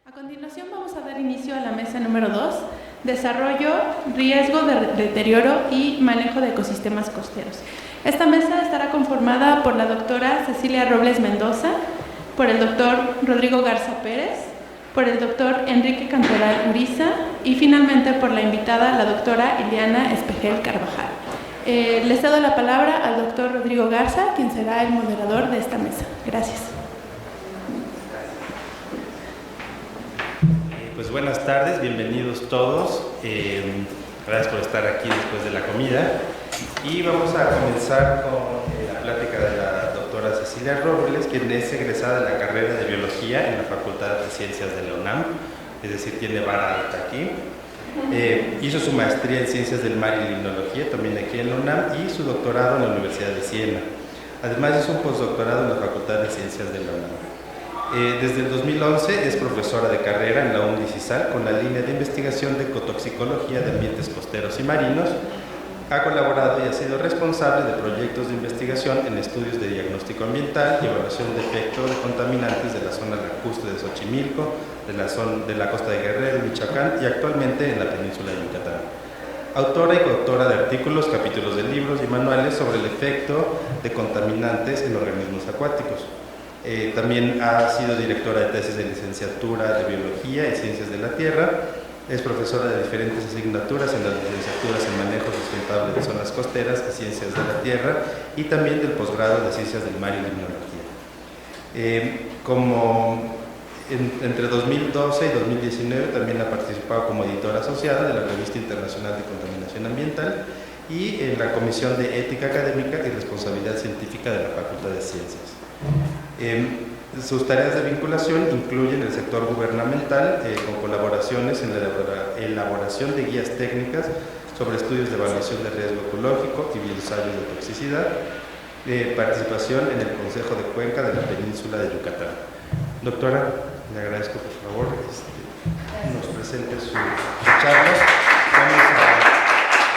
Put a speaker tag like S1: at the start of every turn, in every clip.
S1: A continuación vamos a dar inicio a la mesa número 2, Desarrollo, Riesgo de Deterioro y Manejo de Ecosistemas Costeros. Esta mesa estará conformada por la doctora Cecilia Robles Mendoza, por el doctor Rodrigo Garza Pérez, por el doctor Enrique Cantoral Uriza y finalmente por la invitada, la doctora Ileana Espejel Carvajal. Le cedo la palabra al doctor Rodrigo Garza, quien será el moderador de esta mesa. Gracias.
S2: Pues buenas tardes, bienvenidos todos. Gracias por estar aquí después de la comida. Y vamos a comenzar con la plática de la doctora Cecilia Robles, quien es egresada de la carrera de Biología en la Facultad de Ciencias de la UNAM, es decir, tiene vara alta aquí. Hizo su maestría en Ciencias del Mar y Limnología, también aquí en la UNAM, y su doctorado en la Universidad de Siena. Además hizo un postdoctorado en la Facultad de Ciencias de la UNAM. Desde el 2011 es profesora de carrera en la UNDICISAL con la línea de investigación de ecotoxicología de ambientes costeros y marinos. Ha colaborado y ha sido responsable de proyectos de investigación en estudios de diagnóstico ambiental y evaluación de efecto de contaminantes de la zona lacustre de Xochimilco, de la costa de Guerrero, Michoacán y actualmente en la península de Yucatán. Autora y coautora de artículos, capítulos de libros y manuales sobre el efecto de contaminantes en organismos acuáticos. También ha sido directora de tesis de licenciatura de Biología y Ciencias de la Tierra. Es profesora de diferentes asignaturas en las licenciaturas en Manejo Sustentable de Zonas Costeras y Ciencias de la Tierra y también del posgrado de Ciencias del Mar y Limnología. Entre 2012 y 2019 también ha participado como editora asociada de la Revista Internacional de Contaminación Ambiental y en la Comisión de Ética Académica y Responsabilidad Científica de la Facultad de Ciencias. Sus tareas de vinculación incluyen el sector gubernamental con colaboraciones en la elaboración de guías técnicas sobre estudios de evaluación de riesgo ecológico y ensayos de toxicidad, participación en el Consejo de Cuenca de la península de Yucatán. Doctora, le agradezco por favor nos presente su charla. Vamos a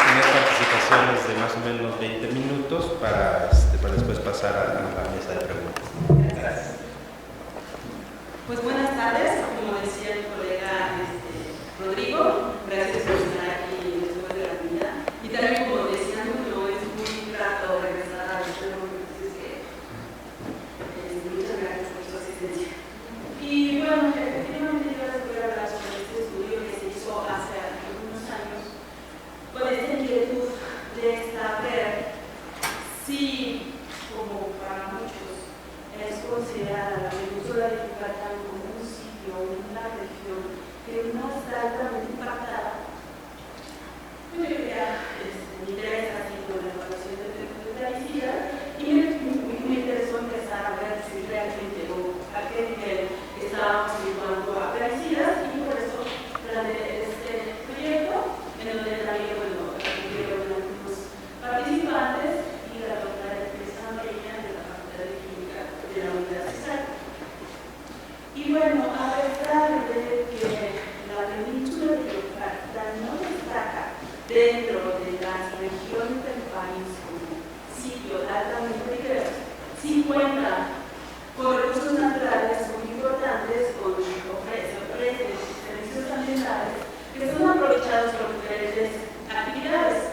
S2: tener participaciones de más o menos 20 minutos para después pasar a la mesa de preguntas. Gracias.
S3: Pues buenas tardes, como decía el colega Rodrigo, gracias por estar aquí después de la comida. Y también, como decía Nuno, es muy grato regresar a este momento, así que muchas gracias por su asistencia. Y bueno, efectivamente yo les voy a hablar sobre este estudio que se hizo hace algunos años con esta inquietud de saber si, como para muchos, es considerada la península de Yucatán como un sitio, una región que no está altamente impactada. Yo quería, me interesa así con la evaluación de plaguicidas y me interesó empezar a ver si realmente o a qué nivel estábamos situando a plaguicidas y por eso planteé este proyecto en donde también tuvieron algunos participantes y la doctora Teresa María de la Facultad de Química de la Universidad. Y bueno, a pesar de que la península de Yucatán no destaca dentro de las regiones del país como sitio altamente diverso, sí cuenta con recursos naturales muy importantes, ofrece servicios ambientales que son aprovechados por diferentes actividades.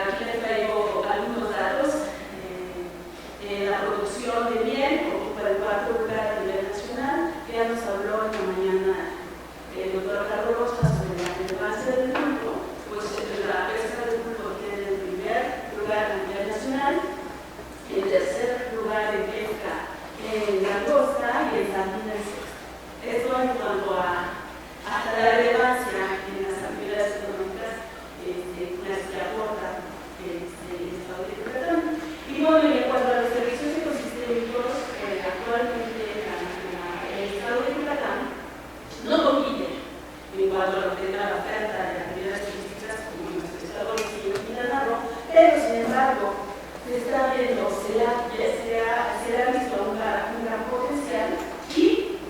S3: Aquí les traigo algunos datos. La producción de miel ocupa el 4º lugar a nivel nacional. Ya nos habló en la mañana el doctor Carlos Rosa sobre la relevancia del pulpo, pues la pesca del pulpo tiene el 1er lugar a nivel nacional, el 3er lugar en pesca en langosta y el sardina el 6º. Esto en cuanto a la relevancia en las actividades económicas que aporta el Estado de Yucatán. Y bueno, en cuanto a los servicios ecosistémicos, actualmente el Estado de Yucatán no compite en cuanto a lo que es la oferta de actividades turísticas como nuestro Estado de Quintana Roo, pero sin embargo, se está viendo, se ha visto un gran potencial y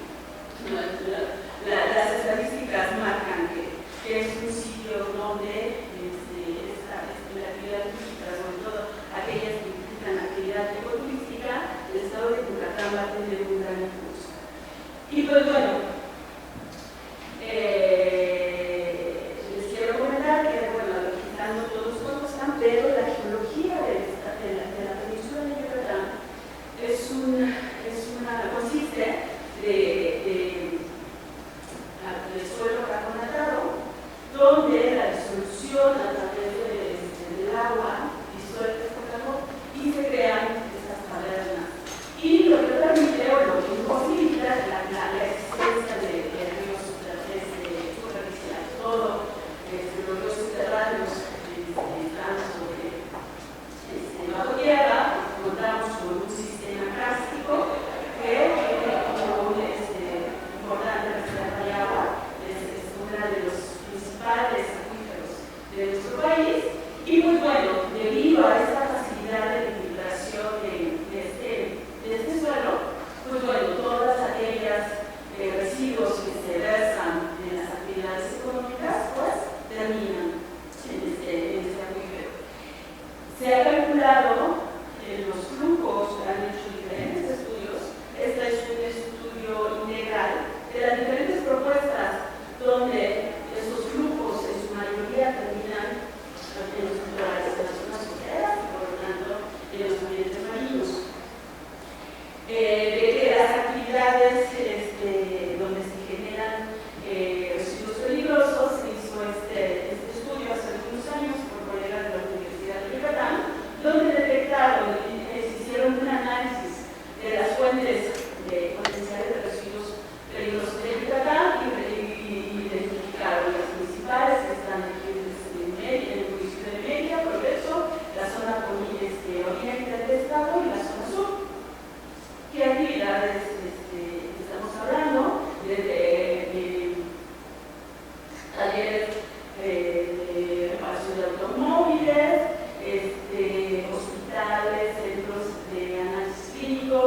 S3: las estadísticas marcan que es un sitio donde la actividad turística, sobre todo aquellas que implican actividad ecoturística, el Estado de Yucatán va a tener un gran del suelo carbonatado, donde la disolución a través del agua disuelve este calor y se crean estas cavernas. Y lo que permite o lo que imposibilita la existencia de ríos superficiales. Todo los ríos subterráneos están bajo tierra, contamos con un sistema kárstico que como un importante reserva de agua, es uno de los principales acuíferos de nuestro país. Y pues bueno, debido a esta facilidad de infiltración de este suelo, pues bueno, todas aquellas residuos que se versan en las actividades económicas, pues terminan en este acuífero. Se ha calculado los flujos, han hecho diferentes estudios. Este es un estudio integral de las diferentes propuestas donde estos flujos en su mayoría terminan en los litorales, en las zonas costeras y por lo tanto en los ambientes marinos. De que las actividades donde se generan residuos peligrosos, se hizo este estudio hace algunos años por colegas de la Universidad de Yucatán, donde detectaron, se hicieron un análisis de las fuentes potenciales de residuos peligrosos de Yucatán y identificaron las principales que están aquí en el municipio de Mérida, Progreso, la zona oriente del estado y la zona sur. ¿Qué actividades estamos hablando? Desde talleres de reparación de automóviles, hospitales, centros de análisis clínico,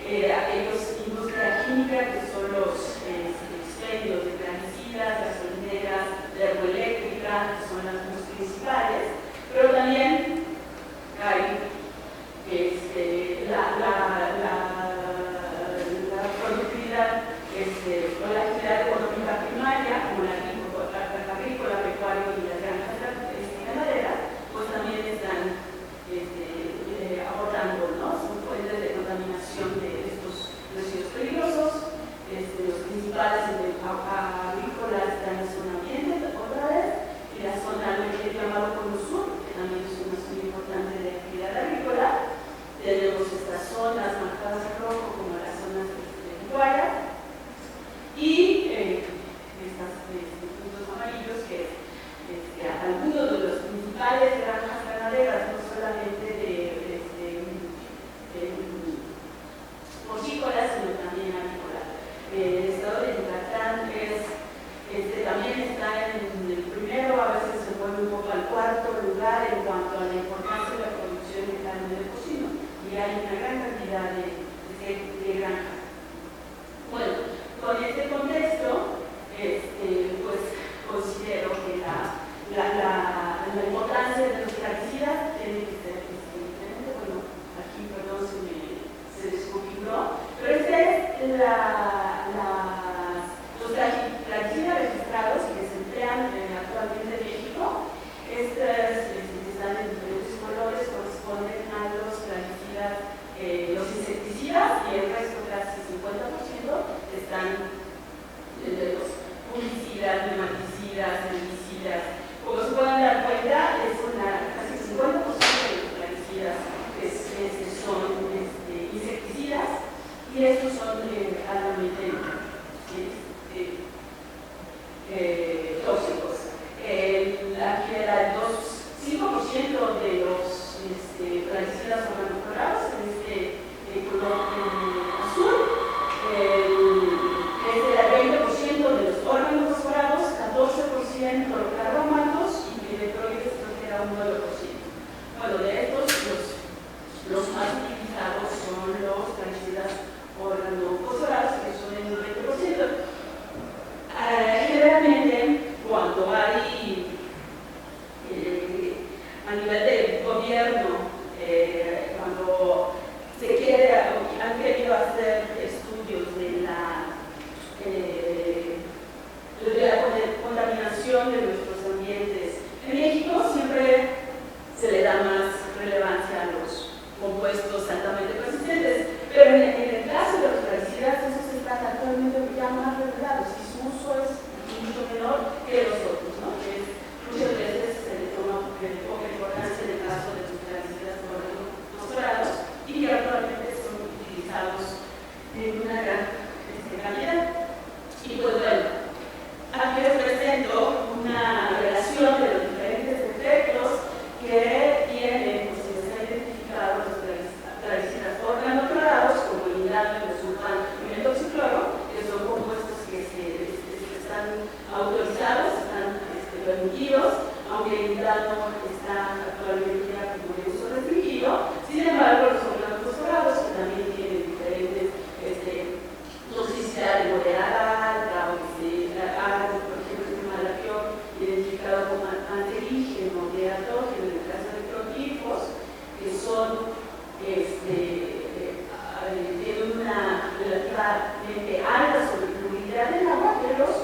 S3: aquellos industria química que son los expendios de plaguicidas, gasolineras, termoeléctrica, que son las más principales, pero también hay la productividad o la actividad económica primaria, como la agrícola, pecuaria y las granjas ganaderas, pues también están aportando, ¿no? Son fuentes de contaminación de estos residuos peligrosos. Los principales agrícolas están en la zona ambiente, otra vez, y la zona del llamado Cono Sur, que también es una zona importante de actividad agrícola. Tenemos estas zonas marcadas en rojo como las zonas pecuarias y estos puntos amarillos que algunos de los principales granjas ganaderas, no solamente de porcícolas, sino también agrícolas. El estado de Yucatán también está en el primero, a veces se mueve un poco al cuarto lugar en cuanto a la importancia de la producción de carne de porcino, y hay una gran cantidad de granjas. Bueno, con este contexto, pues considero que la importancia de los plaguicidas tiene que ser diferente. Bueno, aquí, perdón, se desconfiguró, pero esta es los plaguicidas registrados y que se emplean actualmente en México. Estas están en diferentes colores, corresponden a los plaguicidas, los insecticidas, y el resto, casi 50%, están entre los fungicidas, nematicidas, herbicidas. Como se pueden dar cuenta, es casi 50% de los plaguicidas que son insecticidas, y estos son altamente tóxicos. Aquí era el 5% de los plaguicidas organoclorados, en color azul. Es el 20% de los órganos fosforados, 14% carbomatos y piretroides, creo que era un 9%. Bueno, de estos, los más utilizados son los plaguicidas organofosforados, que son el 20%. Generalmente, cuando hay a nivel de gobierno, cuando se quiere, han querido hacer estudios de la contaminación de nuestros ambientes en México, siempre se le da más relevancia a los compuestos altamente persistentes, pero en el caso de los plaguicidas, esos están actualmente ya más regulados y su uso es autorizados, están permitidos, aunque el metano está actualmente ya como de uso restringido. Sin embargo, los organos fosforados, que también tienen diferentes toxicidad moderada, alta, o por ejemplo, el malaquión, identificado como antigenígeno de altógeno en el caso de protífos, que son tienen una relativamente alta solubilidad en agua, que los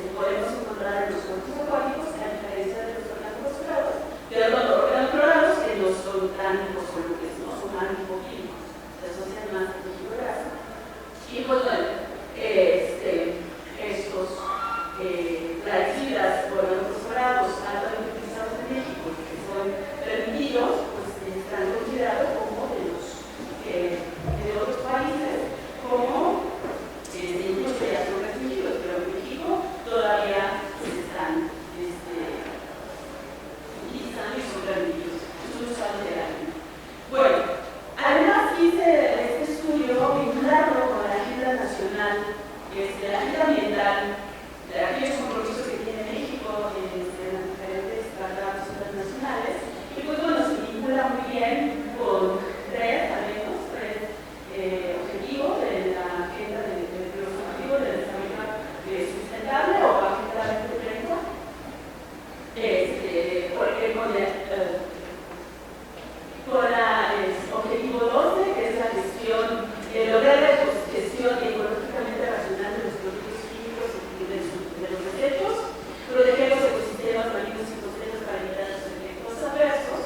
S3: podemos encontrar en los cuerpos acuáticos, a diferencia de los órganos fosforados, órganos clorados que no son tan fosfolubles, ¿no? Son más lipoquímicos, se asocian más al tejido graso. Y pues bueno, estos plaguicidas o órganos fosforados altamente utilizados en México, que son permitidos, pues están considerados como de otros países, como incluso ya son restringidos, pero en México todavía se están utilizando y son permitidos. Es un uso de año. Bueno, además hice este estudio vinculado con la agenda nacional, la agenda ambiental, de aquellos compromisos que tiene México en las diferentes tratados internacionales, y pues bueno, se vincula muy bien con tres objetivos de la agenda de los objetivos del desarrollo sustentable o agenda 2030, porque con el objetivo 12, que es la gestión, lograr la gestión ecológicamente racional de los productos químicos y de los desechos, proteger los ecosistemas marinos y costeros para evitar los efectos adversos,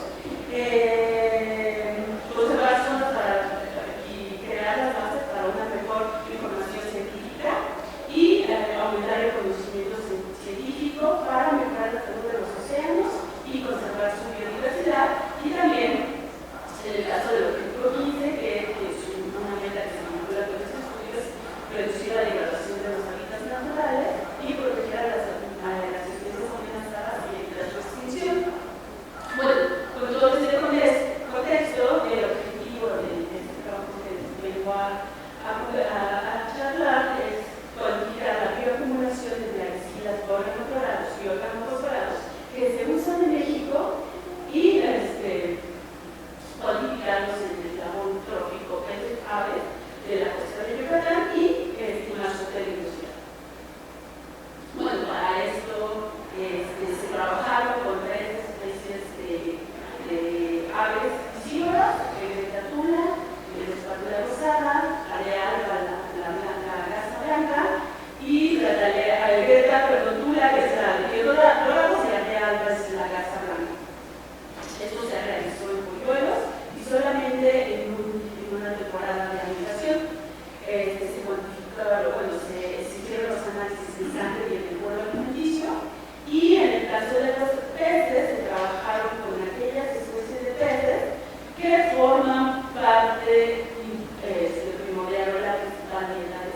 S3: conservar zonas y crear las bases para una mejor información científica y aumentar el conocimiento científico para mejorar la salud de los océanos y conservar su biodiversidad. Y también, en el caso del objetivo 15, que es una meta que se vincula con estos estudios, reducir la degradación de los hábitats naturales y proteger a las especies amenazadas y evitar su extinción. Bueno, con todo este contexto, el objetivo de este trabajo que vengo a charlar es cuantificar la bioacumulación de plaguicidas, órganos clorados y órganos fosforados que se usan en México y cuantificarlos en el eslabón trófico, peces, aves de la costa de Yucatán y estimar su peligrosidad. Bueno, para esto se trabajaron con tres especies de aves piscívoras, Greta tula, espátula rosada, area alba, la garza blanca, y Greta tula, que es la de dorados, y area alba es la garza blanca. Esto se realizó en polluelos y solamente en una temporada de alimentación. Se cuantificó, se hicieron los análisis de sangre y en el bolo alimenticio, y en el caso de los peces se trabajaron con aquellas especies de peces que forman parte primordial o la principal dieta de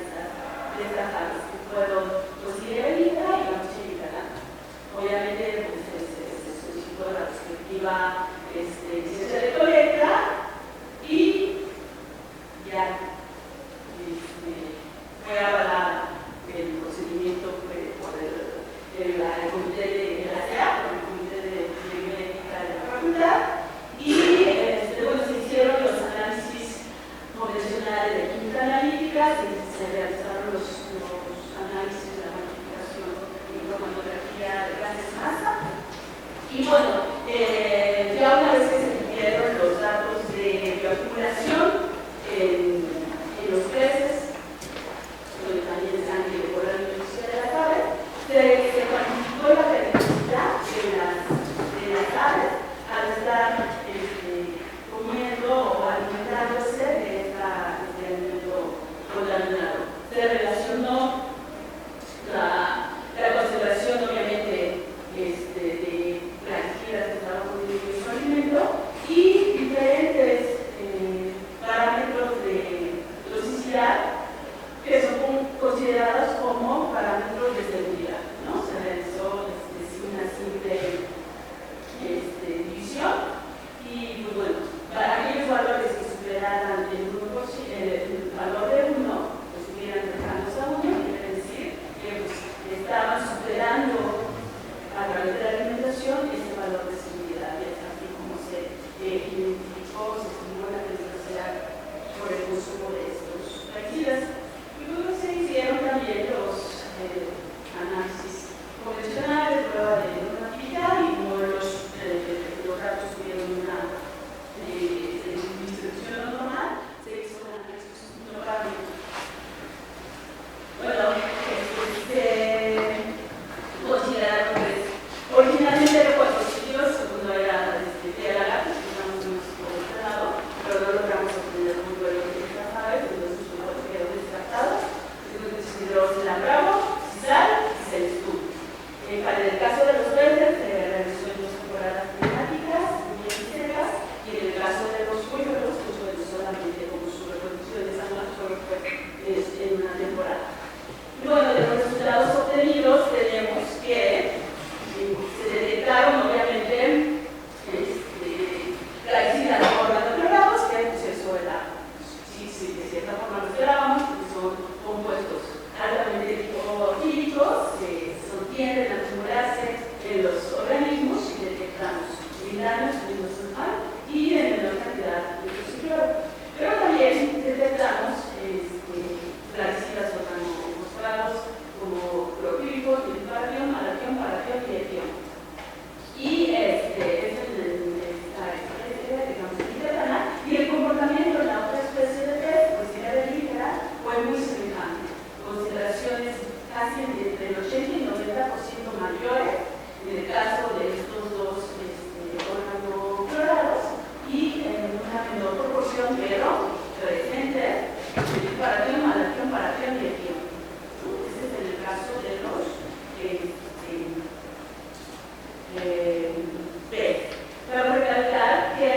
S3: estas aves, que fueron Coccidia y Gambusia. Obviamente se solicitó la respectiva licencia de colecta y ya fue avalada el procedimiento por el comité de la CEA, por el comité de bioética de la facultad, y se hicieron los análisis convencionales de química analítica, se realizaron los análisis de la cuantificación y cromatografía de gases masa, y bueno, ya una vez que se tuvieron los datos de bioacumulación en los peces, donde también están de la biología de las aves, se cuantificó la periodicidad de las aves al estar comiendo o alimentándose de este alimento contaminado. Se relacionó la concentración, obviamente, de plaguicidas que estaban consumiendo su alimento y diferentes parámetros de toxicidad que son considerados como parámetros de seguridad, ¿no? Se realizó una simple división y, pues bueno, para aquellos valores que superaran el valor de 1, que estuvieran cercanos a 1, nacen entre el 80 y 90% mayores, en el caso de estos dos organoclorados, y en una menor proporción, pero presente, paratión, malatión, paratión y etión. Este es en el caso de los B. Cabe recalcar que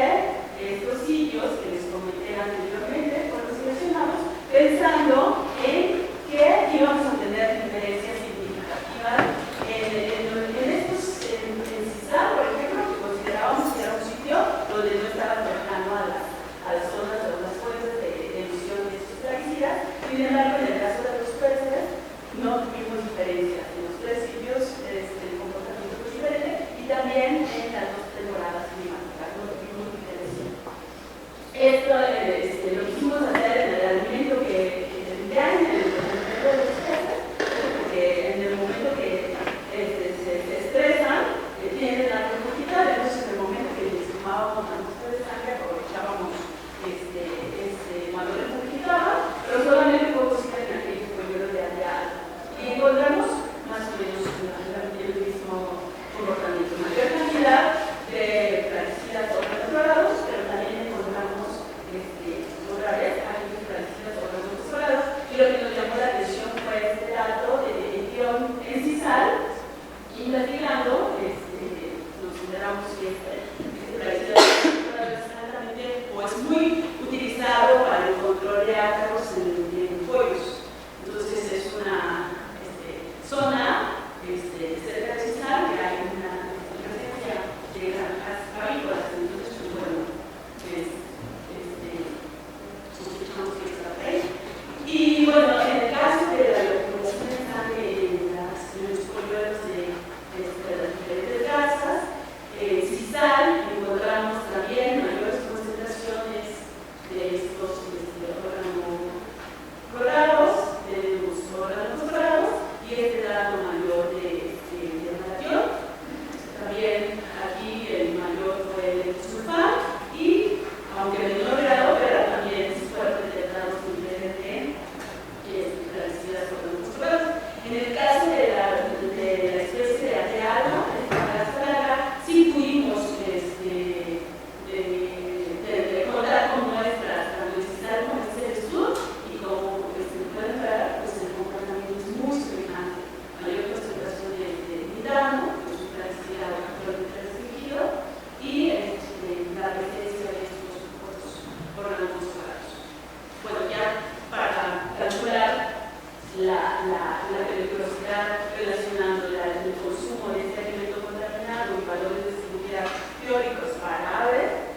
S3: estos sitios que les comenté anteriormente fueron seleccionados pensando en que íbamos a tener diferencias significativas en estos, en CISA, por ejemplo, que considerábamos que era un sitio donde no estaba cercano a las zonas o las fuentes de emisión de estos plaguicidas. Sin embargo, en el caso de los peces, no tuvimos diferencias. En los tres sitios el comportamiento fue diferente y también en las dos temporadas climáticas no tuvimos diferencia. Esto lo quisimos hacer en el alimento que tendrían en el alimento de los peces, porque en el momento que se estresan, tienen la profundidad, entonces en el momento que les tomábamos la muestra de sangre aprovechábamos valor refugitado, pero solamente fue posible en aquellos periodos de área alta. Y encontramos más o menos el mismo comportamiento. Mayor cantidad de plaguicidas organoclorados, pero también encontramos otra vez aquellos plaguicidas organoclorados. Y lo que nos llamó la atención fue este dato de etión en sisal. Investigando, nos enteramos que este plaguicida es altamente o es muy utilizado para el control de ácaros en pollos. Entonces es una zona cerca de Cizal que hay una presencia de granjas avícolas. Entonces, pues, bueno, sospechamos que está por ahí. Y bueno, en el caso de la localización de sangre en los polluelos de las diferentes razas, Cizal encontramos también mayores concentraciones de estos organoclorados, y este dato mayor de malatión. También aquí el mayor fue el sulfán y, aunque de menor grado, pero también fueron detectados niveles de plaguicidas organoclorados. En el caso de la especie de atealma, la plaga, sí pudimos contar con muestras tanto de Cizal como de Celestur, y como pueden ver, pues el comportamiento es muy semejante. Mayor concentración de nitrano, que es un plaguicida actualmente restringido, y la presencia de estos organoclorados. Bueno, ya para calcular la peligrosidad relacionando el consumo de este alimento contaminado y valores de seguridad teóricos para aves,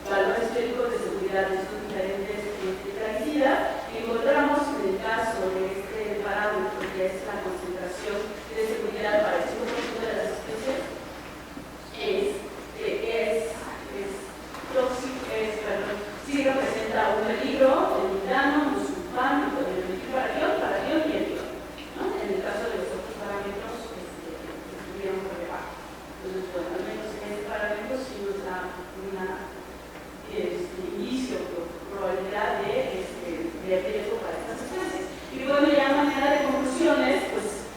S3: valores teóricos de seguridad de estos diferentes plaguicidas, encontramos en el caso de este parámetro que es la concentración de seguridad para el 5% de las especies, sí representa un peligro el nitrano, el sulfán, el paratión y el etión, ¿no? En el caso de los otros parámetros estuvieron por debajo. Entonces, bueno, al menos en este parámetro sí nos da una inicio por probabilidad de riesgo para estas especies. Y bueno, ya a manera de conclusiones, pues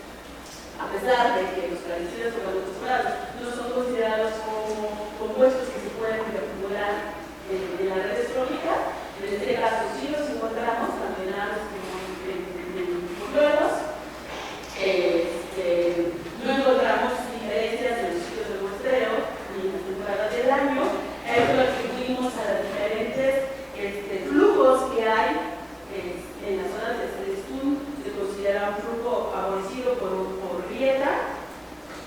S3: a pesar de que los plaguicidas organoclorados no son considerados como compuestos que se pueden reformular en las redes tróficas, en este caso sí los encontramos tanto en aves como en polluelos. No encontramos diferencias en los sitios de muestreo ni en las temporadas del año. Esto lo atribuimos a los diferentes flujos que hay en las zonas de Celestún. Se considera un flujo favorecido por grieta,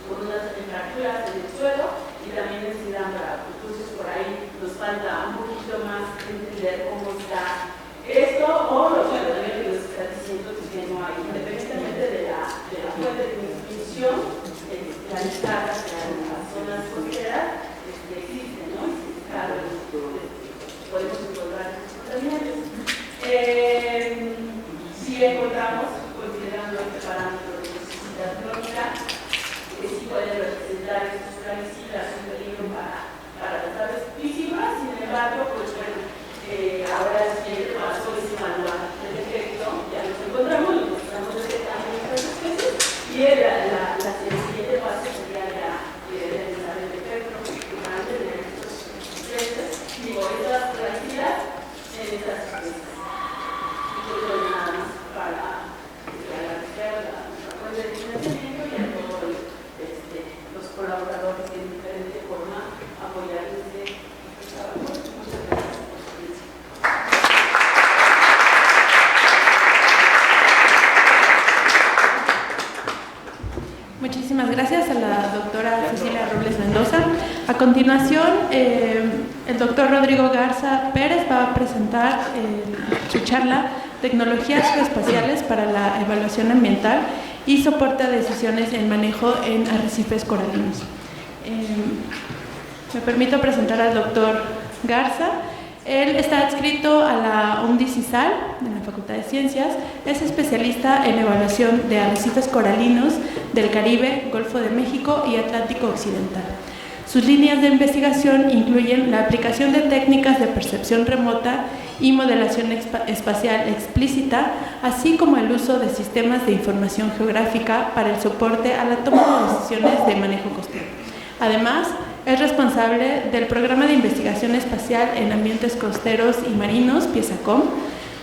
S3: por unas temperaturas en el suelo y también densidad brava. Entonces por ahí nos falta un poquito más entender cómo está esto, o lo bueno también que nos está diciendo que no hay, independientemente de la fuente de emisión, las descargas en las zonas costeras existen, ¿no? Claro, podemos encontrar estos contaminantes. Si encontramos, considerando este parámetro de toxicidad crónica, que sí pueden representar estos plaguicidas un peligro para las aves piscícolas. Sin embargo, pues bueno, ahora el siguiente paso es evaluar el efecto. Ya nos encontramos, nos estamos detectando estas especies. de financiamiento y a todos los colaboradores que en diferente forma apoyar este trabajo. Muchas gracias por su atención.
S1: Muchísimas gracias a la doctora Cecilia Robles Mendoza. A continuación, el doctor Rodrigo Garza Pérez va a presentar su charla Tecnologías geoespaciales para la evaluación ambiental y soporte a decisiones en manejo en arrecifes coralinos. Me permito presentar al doctor Garza. Él está adscrito a la UNDICISAL, de la Facultad de Ciencias. Es especialista en evaluación de arrecifes coralinos del Caribe, Golfo de México y Atlántico Occidental. Sus líneas de investigación incluyen la aplicación de técnicas de percepción remota y modelación espacial explícita, así como el uso de sistemas de información geográfica para el soporte a la toma de decisiones de manejo costero. Además, es responsable del Programa de Investigación Espacial en Ambientes Costeros y Marinos, PIESACOM,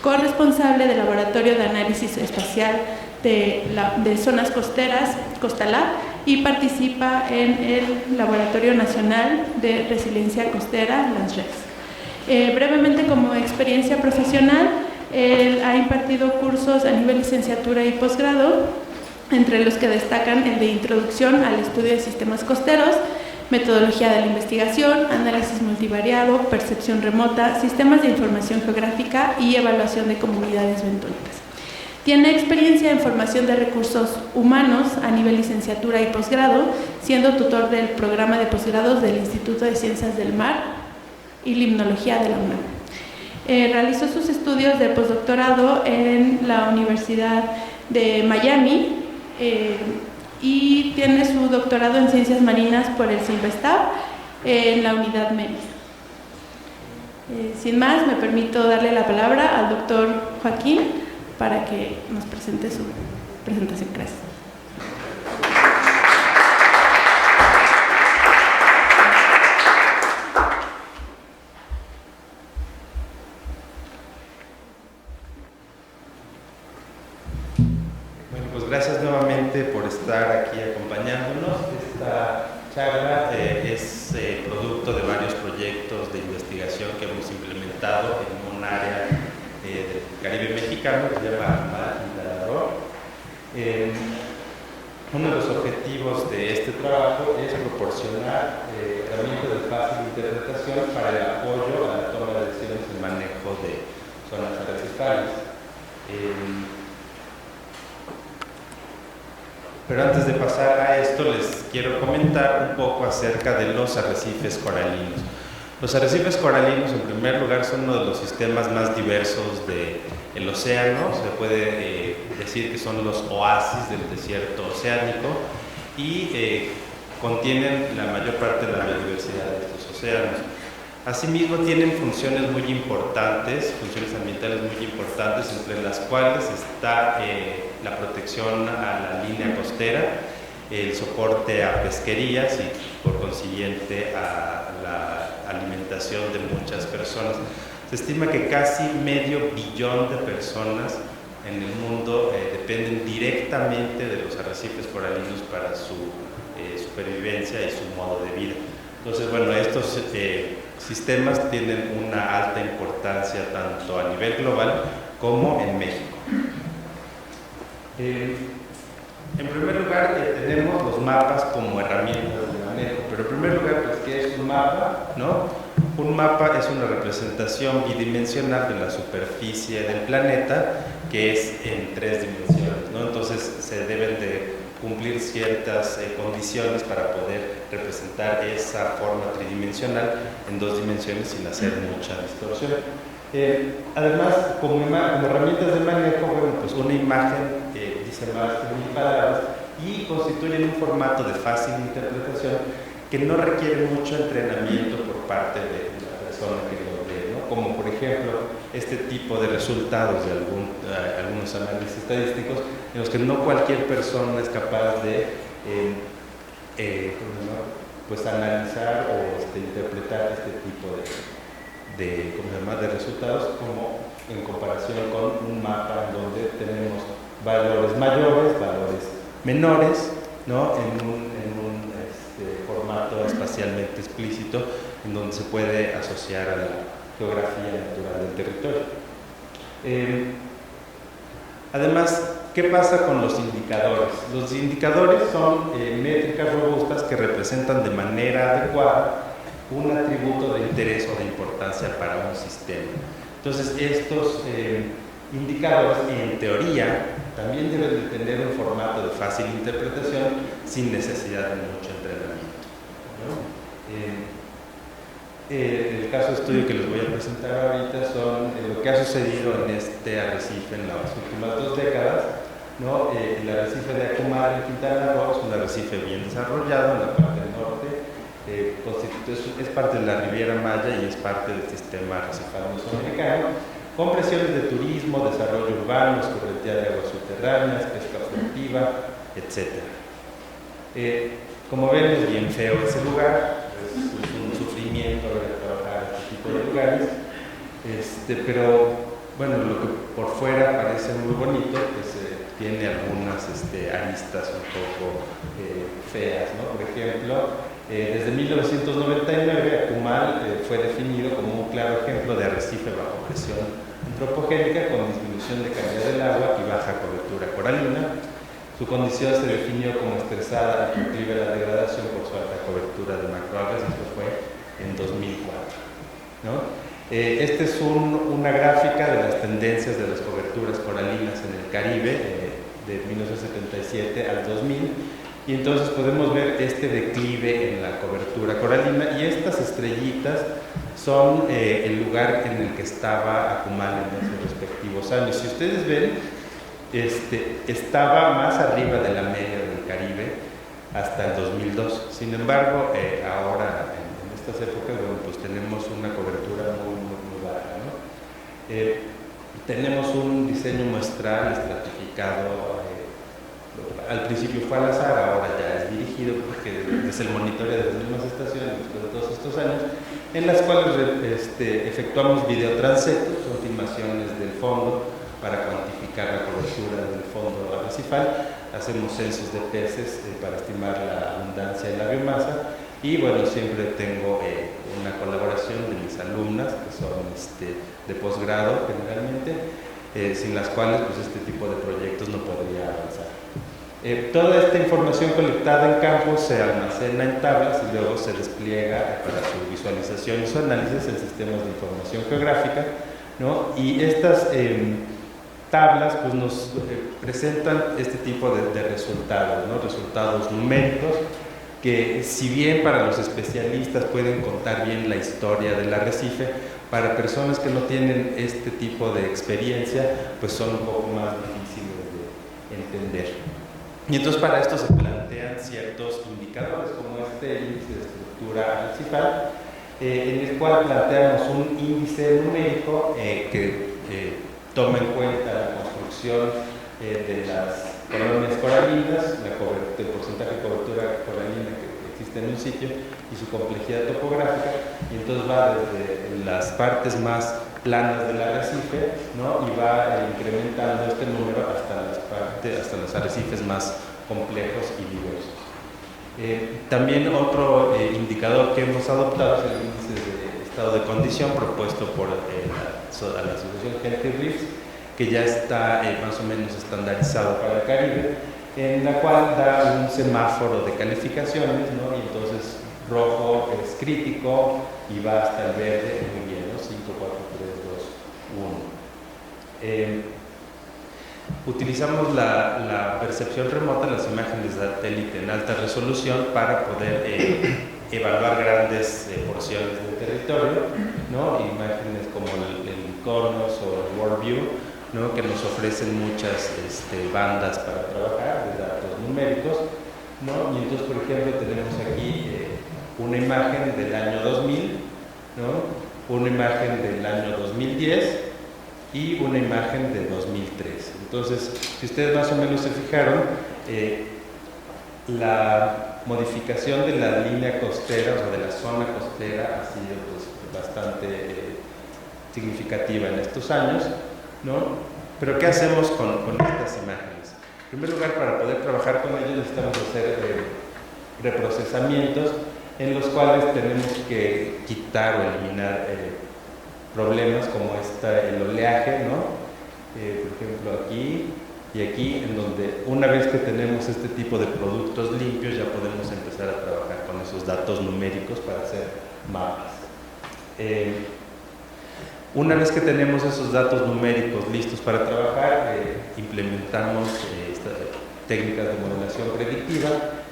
S1: corresponsable del Laboratorio de Análisis Espacial de Zonas Costeras, COSTALAB, y participa en el Laboratorio Nacional de Resiliencia Costera, LANSREX. Brevemente, como experiencia profesional, él ha impartido cursos a nivel licenciatura y posgrado, entre los que destacan el de Introducción al Estudio de Sistemas Costeros, Metodología de la Investigación, Análisis Multivariado, Percepción Remota, Sistemas de Información Geográfica y Evaluación de Comunidades Bentónicas. Tiene experiencia en formación de recursos humanos a nivel licenciatura y posgrado, siendo tutor del programa de posgrados del Instituto de Ciencias del Mar y Limnología de la UNAM. Realizó sus estudios de postdoctorado en la Universidad de Miami y tiene su doctorado en Ciencias Marinas por el CIMBESTAB en la Unidad Mérida. Sin más, me permito darle la palabra al doctor Joaquín para que nos presente su presentación. Gracias.
S2: Bueno, pues gracias nuevamente por estar aquí acompañándonos. Esta charla es producto de varios proyectos de investigación que hemos implementado en un área del Caribe mexicano que se llama Mar Uno de los objetivos de este trabajo es proporcionar herramientas de fácil interpretación para el apoyo a la toma de decisiones en manejo de zonas arrecifales. Pero antes de pasar a esto, les quiero comentar un poco acerca de los arrecifes coralinos. Los arrecifes coralinos, en primer lugar, son uno de los sistemas más diversos del océano. Se puede decir que son los oasis del desierto oceánico y contienen la mayor parte de la biodiversidad de estos océanos. Asimismo, tienen funciones muy importantes, funciones ambientales muy importantes, entre las cuales está la protección a la línea costera, el soporte a pesquerías y, por consiguiente, a la alimentación de muchas personas. Se estima que casi medio billón de personas en el mundo dependen directamente de los arrecifes coralinos para su supervivencia y su modo de vida. Entonces, bueno, estos sistemas tienen una alta importancia tanto a nivel global como en México. En primer lugar, tenemos los mapas como herramientas de manejo, pero en primer lugar, pues, ¿qué es un mapa? ¿No? Un mapa es una representación bidimensional de la superficie del planeta que es en 3 dimensiones, ¿no? Entonces, se deben de cumplir ciertas condiciones para poder representar esa forma tridimensional en 2 dimensiones sin hacer mucha distorsión. Además, como herramientas de manejo, bueno, pues una imagen dice más que 1000 palabras y constituyen un formato de fácil interpretación que no requiere mucho entrenamiento por parte de la persona que lo lee, ¿no? Como por ejemplo este tipo de resultados de algunos análisis estadísticos en los que no cualquier persona es capaz de pues analizar o interpretar este tipo de resultados, como en comparación con un mapa en donde tenemos valores mayores, valores menores, ¿no? en un formato espacialmente explícito, en donde se puede asociar a la geografía natural del territorio. Además, ¿qué pasa con los indicadores? Los indicadores son métricas robustas que representan de manera adecuada un atributo de interés o de importancia para un sistema. Entonces, estos indicadores, en teoría, también deben de tener un formato de fácil interpretación sin necesidad de mucho entrenamiento, ¿no? El caso de estudio que les voy a presentar ahorita son lo que ha sucedido en este arrecife en las últimas 2 décadas, ¿no? El arrecife de Akumal en Quintana Roo es un arrecife bien desarrollado en la parte norte, es parte de la Riviera Maya y es parte del sistema arrecifal mesoamericano, con presiones de turismo, desarrollo urbano, escorrentía de aguas subterráneas, pesca furtiva, etc. Como ven, es bien feo ese lugar, es un sufrimiento trabajar en este tipo de lugares, pero bueno, lo que por fuera parece muy bonito, pues tiene algunas aristas un poco feas, ¿no? Por ejemplo, desde 1999 Akumal fue definido como un claro ejemplo de arrecife bajo presión antropogénica con disminución de calidad del agua y baja cobertura coralina. Su condición se definió como estresada y proclive a la degradación por su alta cobertura de macroalgas. Esto fue en 2004, ¿no? Esta es una gráfica de las tendencias de las coberturas coralinas en el Caribe de 1977 al 2000, y entonces podemos ver este declive en la cobertura coralina, y estas estrellitas son el lugar en el que estaba Akumal en esos respectivos años. Si ustedes ven, estaba más arriba de la media del Caribe hasta el 2002. Sin embargo, ahora en estas épocas, bueno, pues tenemos una cobertura muy baja, ¿no? Tenemos un diseño muestral estratificado, al principio fue al azar, ahora ya es dirigido porque es el monitoreo de las mismas estaciones después de todos estos años, en las cuales efectuamos videotransectos, son filmaciones del fondo para cuantificar la cobertura del fondo arrecifal, hacemos censos de peces para estimar la abundancia de la biomasa, y bueno, siempre tengo una colaboración de mis alumnas, que son de posgrado generalmente, sin las cuales pues este tipo de proyectos no podría avanzar. Toda esta información colectada en campo se almacena en tablas y luego se despliega para su visualización y su análisis en sistemas de información geográfica, ¿no? Y estas tablas pues nos presentan este tipo de resultados, ¿no? Resultados numéricos que, si bien para los especialistas pueden contar bien la historia del arrecife, para personas que no tienen este tipo de experiencia pues son un poco más difíciles de entender. Y entonces para esto se plantean ciertos indicadores, como este índice de estructura arrecifal, en el cual planteamos un índice numérico que toma en cuenta la construcción de las colonias coralinas, el porcentaje de cobertura coralina que existe en un sitio y su complejidad topográfica, y entonces va desde las partes más planas del arrecife, ¿no? Y va incrementando este número hasta los arrecifes más complejos y diversos. También otro indicador que hemos adoptado es el índice de estado de condición propuesto por la Asociación Healthy Reefs, que ya está más o menos estandarizado para el Caribe, en la cual da un semáforo de calificaciones, ¿no? Y entonces rojo es crítico y va hasta el verde, muy bien, ¿no? 5, 4, 3, 2, 1. Utilizamos la percepción remota, las imágenes de satélite en alta resolución, para poder evaluar grandes porciones del territorio, ¿no? Imágenes como el CORNOS o el WorldView, ¿no? Que nos ofrecen muchas bandas para trabajar de datos numéricos, ¿no? Y entonces, por ejemplo, tenemos aquí una imagen del año 2000, ¿no? Una imagen del año 2010 y una imagen de 2003. Entonces, si ustedes más o menos se fijaron, la modificación de la línea costera, o sea, de la zona costera, ha sido pues, bastante significativa en estos años, ¿no? Pero ¿qué hacemos con estas imágenes? En primer lugar, para poder trabajar con ellos necesitamos hacer reprocesamientos en los cuales tenemos que quitar o eliminar problemas como el oleaje, ¿no? Por ejemplo, aquí y aquí, en donde una vez que tenemos este tipo de productos limpios ya podemos empezar a trabajar con esos datos numéricos para hacer mapas. Una vez que tenemos esos datos numéricos listos para trabajar, implementamos técnicas de modelación predictiva,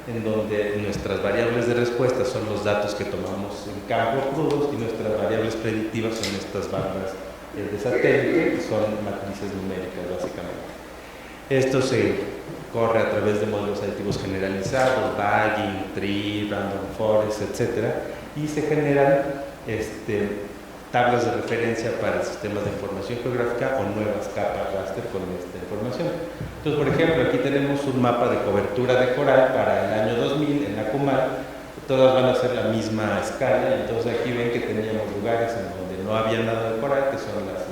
S2: en donde nuestras variables de respuesta son los datos que tomamos en campo crudos y nuestras variables predictivas son estas bandas de satélite, que son matrices numéricas básicamente. Esto se corre a través de modelos aditivos generalizados, Bagging, Tree, Random Forest, etc. Y se generan tablas de referencia para sistemas de información geográfica o nuevas capas raster con esta información. Entonces, por ejemplo, aquí tenemos un mapa de cobertura de coral para el año 2000 en Acumal. Todas van a ser la misma escala. Entonces aquí ven que teníamos lugares en donde no había nada de coral, que son las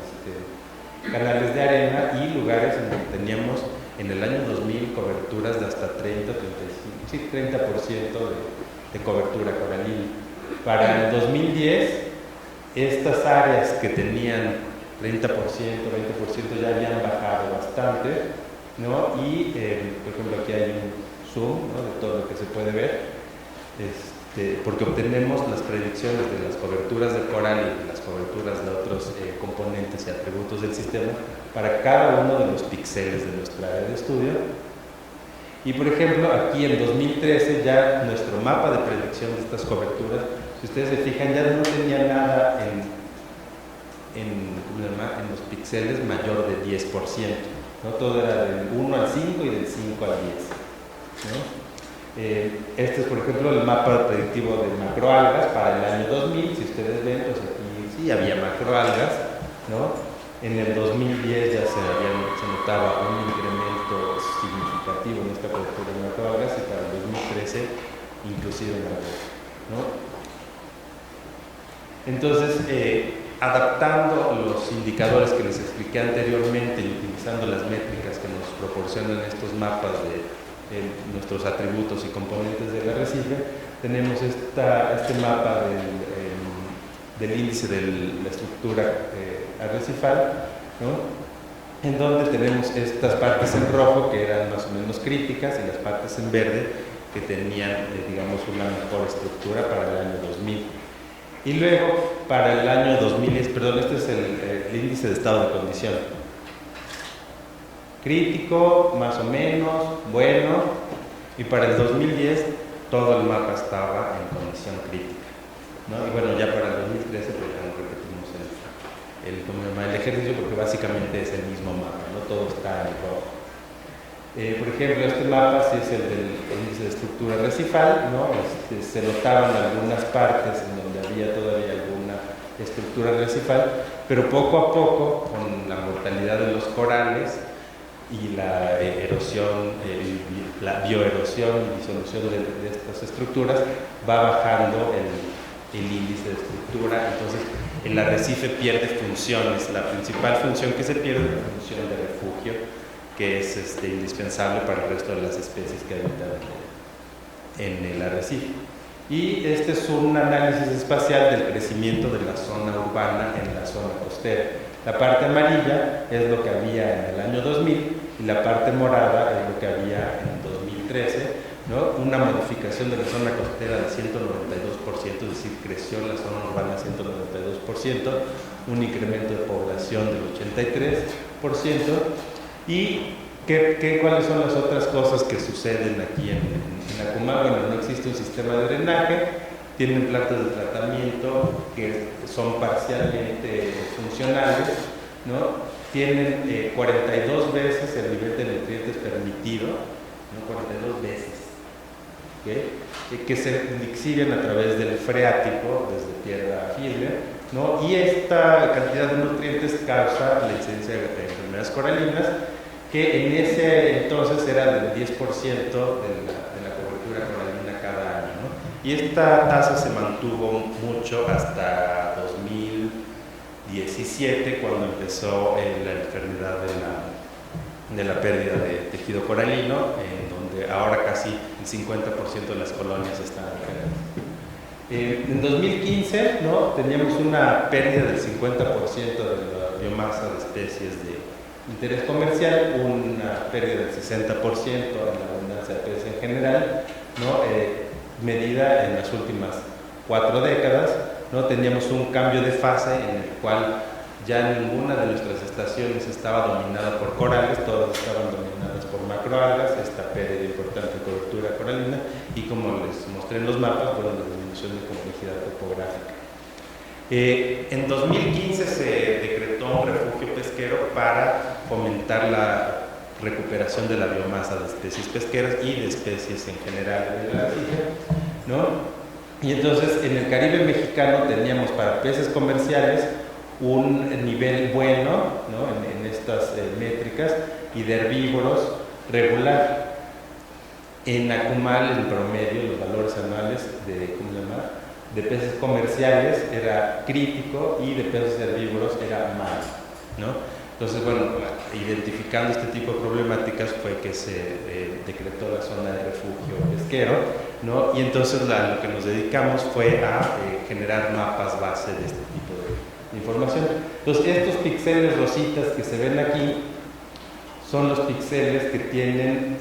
S2: canales de arena, y lugares en donde teníamos en el año 2000 coberturas de hasta 30% de cobertura coralina. Para el 2010 estas áreas que tenían 30%, 20% ya habían bajado bastante, ¿no? Y, por ejemplo, aquí hay un zoom, ¿no?, de todo lo que se puede ver, porque obtenemos las predicciones de las coberturas de coral y las coberturas de otros componentes y atributos del sistema para cada uno de los píxeles de nuestra área de estudio. Y, por ejemplo, aquí en 2013 ya nuestro mapa de predicción de estas coberturas, si ustedes se fijan, ya no tenía nada en los píxeles mayor de 10%, ¿no? Todo era del 1 al 5 y del 5 al 10, ¿no? Este es, por ejemplo, el mapa predictivo de macroalgas para el año 2000. Si ustedes ven, pues aquí sí había macroalgas, ¿no? En el 2010 ya se notaba un incremento significativo en esta cobertura de macroalgas, y para el 2013 inclusive mayor, ¿no? Entonces, adaptando los indicadores que les expliqué anteriormente y utilizando las métricas que nos proporcionan estos mapas de nuestros atributos y componentes del arrecife, tenemos este mapa del índice de la estructura arrecifal, ¿no?, en donde tenemos estas partes en rojo que eran más o menos críticas y las partes en verde que tenían, digamos, una mejor estructura para el año 2000. Y luego, para el año 2000, este es el índice de estado de condición. Crítico, más o menos, bueno, y para el 2010 todo el mapa estaba en condición crítica, ¿no? Y bueno, ya para el 2013 pues ya no repetimos el ejercicio, porque básicamente es el mismo mapa, ¿no? Todo está en rojo. Por ejemplo, este mapa sí es el del índice de estructura arrecifal, ¿no? Se notaban algunas partes en donde había todavía alguna estructura arrecifal, pero poco a poco, con la mortalidad de los corales y la erosión, la bioerosión y disolución de estas estructuras, va bajando el índice de estructura. Entonces el arrecife pierde funciones. La principal función que se pierde es la función de refugio, que es indispensable para el resto de las especies que habitan en el arrecife. Y este es un análisis espacial del crecimiento de la zona urbana en la zona costera. La parte amarilla es lo que había en el año 2000 y la parte morada es lo que había en 2013, ¿no? Una modificación de la zona costera de 192%, es decir, creció la zona urbana 192%, un incremento de población del 83%. ¿Y cuáles son las otras cosas que suceden aquí en Acumal? Bueno, no existe un sistema de drenaje, tienen plantas de tratamiento que son parcialmente funcionales, ¿no? Tienen 42 veces el nivel de nutrientes permitido, ¿no? 42 veces, ¿okay? Que se exhiben a través del freático desde tierra firme, ¿no? Y esta cantidad de nutrientes causa la incidencia de enfermedades coralinas, que en ese entonces era del 10% de la cobertura coralina cada año, ¿no? Y esta tasa se mantuvo mucho hasta 2017, cuando empezó la enfermedad de la pérdida de tejido coralino, en donde ahora casi el 50% de las colonias están alteradas. En 2015, ¿no?, teníamos una pérdida del 50% de la biomasa de especies de interés comercial, una pérdida del 60% en la abundancia de peces en general, ¿no?, medida en las últimas 4 décadas, ¿no? Teníamos un cambio de fase en el cual ya ninguna de nuestras estaciones estaba dominada por corales, todas estaban dominadas por macroalgas, esta pérdida importante de cobertura coralina, y como les mostré en los mapas, bueno, la disminución de complejidad topográfica. En 2015 se decretó un refugio pesquero para fomentar la recuperación de la biomasa de especies pesqueras y de especies en general de la arcilla, ¿no? Y entonces en el Caribe mexicano teníamos para peces comerciales un nivel bueno, ¿no?, en estas métricas, y de herbívoros regular. En Akumal, en promedio, los valores anuales de peces comerciales era crítico y de peces herbívoros era malo, ¿no? Entonces, bueno, identificando este tipo de problemáticas fue que se decretó la zona de refugio pesquero, ¿no? Y entonces lo que nos dedicamos fue a generar mapas base de este tipo de información. Entonces, estos píxeles rositas que se ven aquí son los píxeles que tienen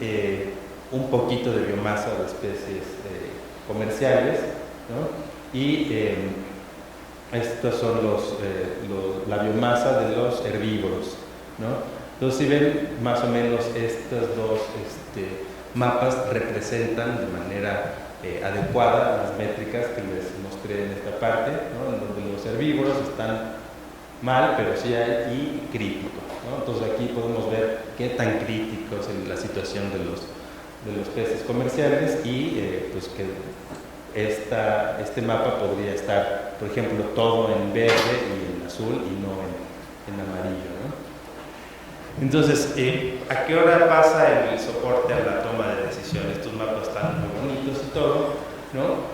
S2: un poquito de biomasa de especies comerciales, ¿no? Y estos son la biomasa de los herbívoros, ¿no? Entonces, si ven, más o menos estos dos mapas representan de manera adecuada las métricas que les mostré en esta parte, ¿no?, en donde los herbívoros están mal, pero sí hay, y crítico, ¿no? Entonces, aquí podemos ver qué tan crítico es la situación de los peces comerciales, y pues que este mapa podría estar, por ejemplo, todo en verde y en azul y no en amarillo, ¿no? Entonces, ¿a qué hora pasa el soporte a la toma de decisiones? Estos mapas están muy bonitos y todo, ¿no?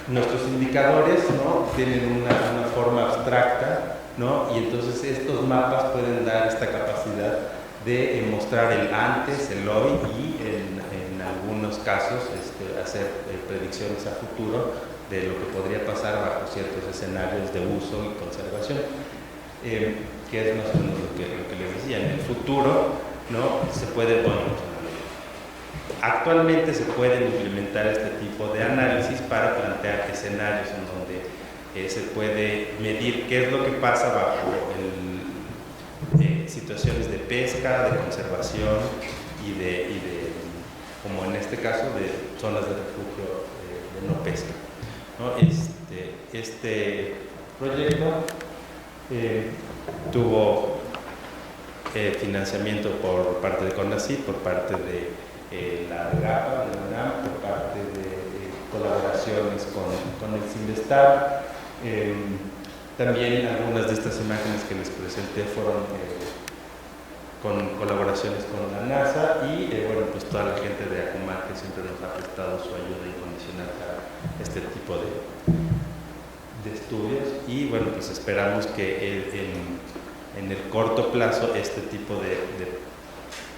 S2: Nuestros indicadores, ¿no?, tienen una forma abstracta, ¿no? Y entonces estos mapas pueden dar esta capacidad de mostrar el antes, el hoy, y en algunos casos hacer predicciones a futuro de lo que podría pasar bajo ciertos escenarios de uso y conservación, que es más o menos lo que les decía. En el futuro, ¿no?, se puede, actualmente se pueden implementar este tipo de análisis para plantear escenarios en donde se puede medir qué es lo que pasa bajo situaciones de pesca, de conservación y de como en este caso, de zonas de refugio de no pesca, ¿no? Este proyecto tuvo financiamiento por parte de CONACYT, por parte de la GAPA, de la UNAM, por parte de colaboraciones con el CIMBESTAB. También algunas de estas imágenes que les presenté fueron con colaboraciones con la NASA y bueno, pues toda la gente de Akumal que siempre nos ha prestado su ayuda incondicional para este tipo de estudios. Y bueno, pues esperamos que en el corto plazo este tipo de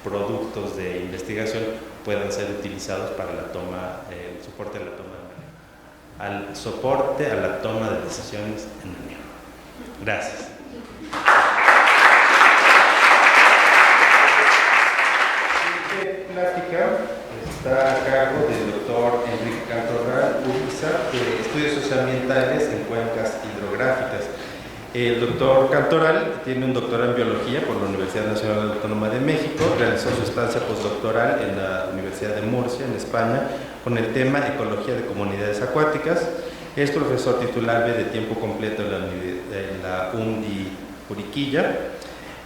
S2: productos de investigación puedan ser utilizados para la toma, el soporte a la toma de manejo, al soporte a la toma de decisiones en manejo. Gracias. Plática está a cargo del doctor Enrique Cantoral Uriza, de Estudios Socioambientales en Cuencas Hidrográficas. El doctor Cantoral tiene un doctorado en Biología por la Universidad Nacional Autónoma de México, realizó su estancia postdoctoral en la Universidad de Murcia, en España, con el tema Ecología de Comunidades Acuáticas. Es profesor titular de tiempo completo en la UNDI Juriquilla.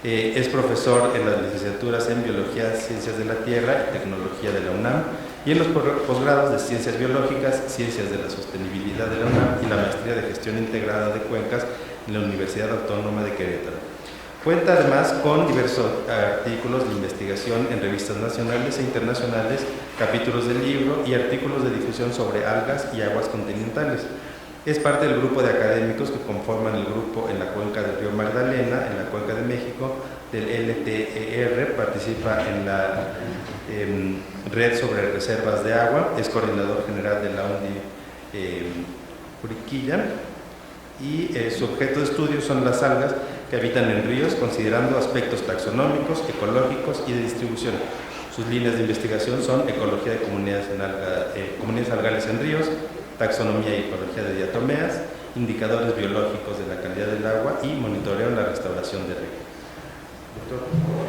S2: Es profesor en las licenciaturas en Biología, Ciencias de la Tierra y Tecnología de la UNAM y en los posgrados de Ciencias Biológicas, Ciencias de la Sostenibilidad de la UNAM y la Maestría de Gestión Integrada de Cuencas en la Universidad Autónoma de Querétaro. Cuenta además con diversos artículos de investigación en revistas nacionales e internacionales, capítulos de libro y artículos de difusión sobre algas y aguas continentales. Es parte del grupo de académicos que conforman el grupo en la cuenca del río Magdalena, en la Cuenca de México, del LTER, participa en la Red sobre Reservas de Agua, es coordinador general de la UNDI Juriquilla, y su objeto de estudio son las algas que habitan en ríos, considerando aspectos taxonómicos, ecológicos y de distribución. Sus líneas de investigación son ecología de comunidades algales en ríos, taxonomía y ecología de diatomeas, indicadores biológicos de la calidad del agua y monitoreo en la restauración de ríos. Doctor, por favor.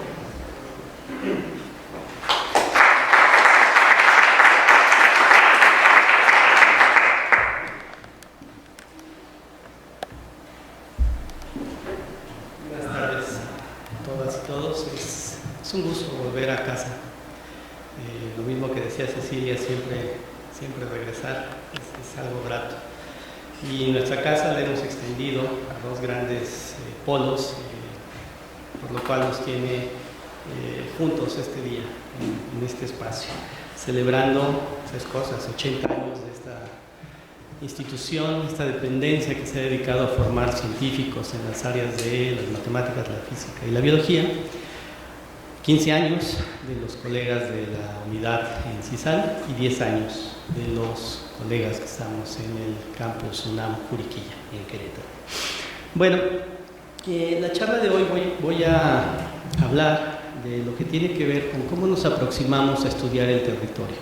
S4: Buenas tardes a todas y todos. Es un gusto volver a casa. Lo mismo que decía Cecilia, siempre regresar es algo grato. Y en nuestra casa la hemos extendido a dos grandes polos, por lo cual nos tiene juntos este día, en este espacio, celebrando tres cosas: 80 años de esta institución, esta dependencia que se ha dedicado a formar científicos en las áreas de las matemáticas, la física y la biología, 15 años de los colegas de la unidad en CISAL y 10 años de los colegas que estamos en el campus UNAM Juriquilla, en Querétaro. Bueno, la charla de hoy voy a hablar de lo que tiene que ver con cómo nos aproximamos a estudiar el territorio.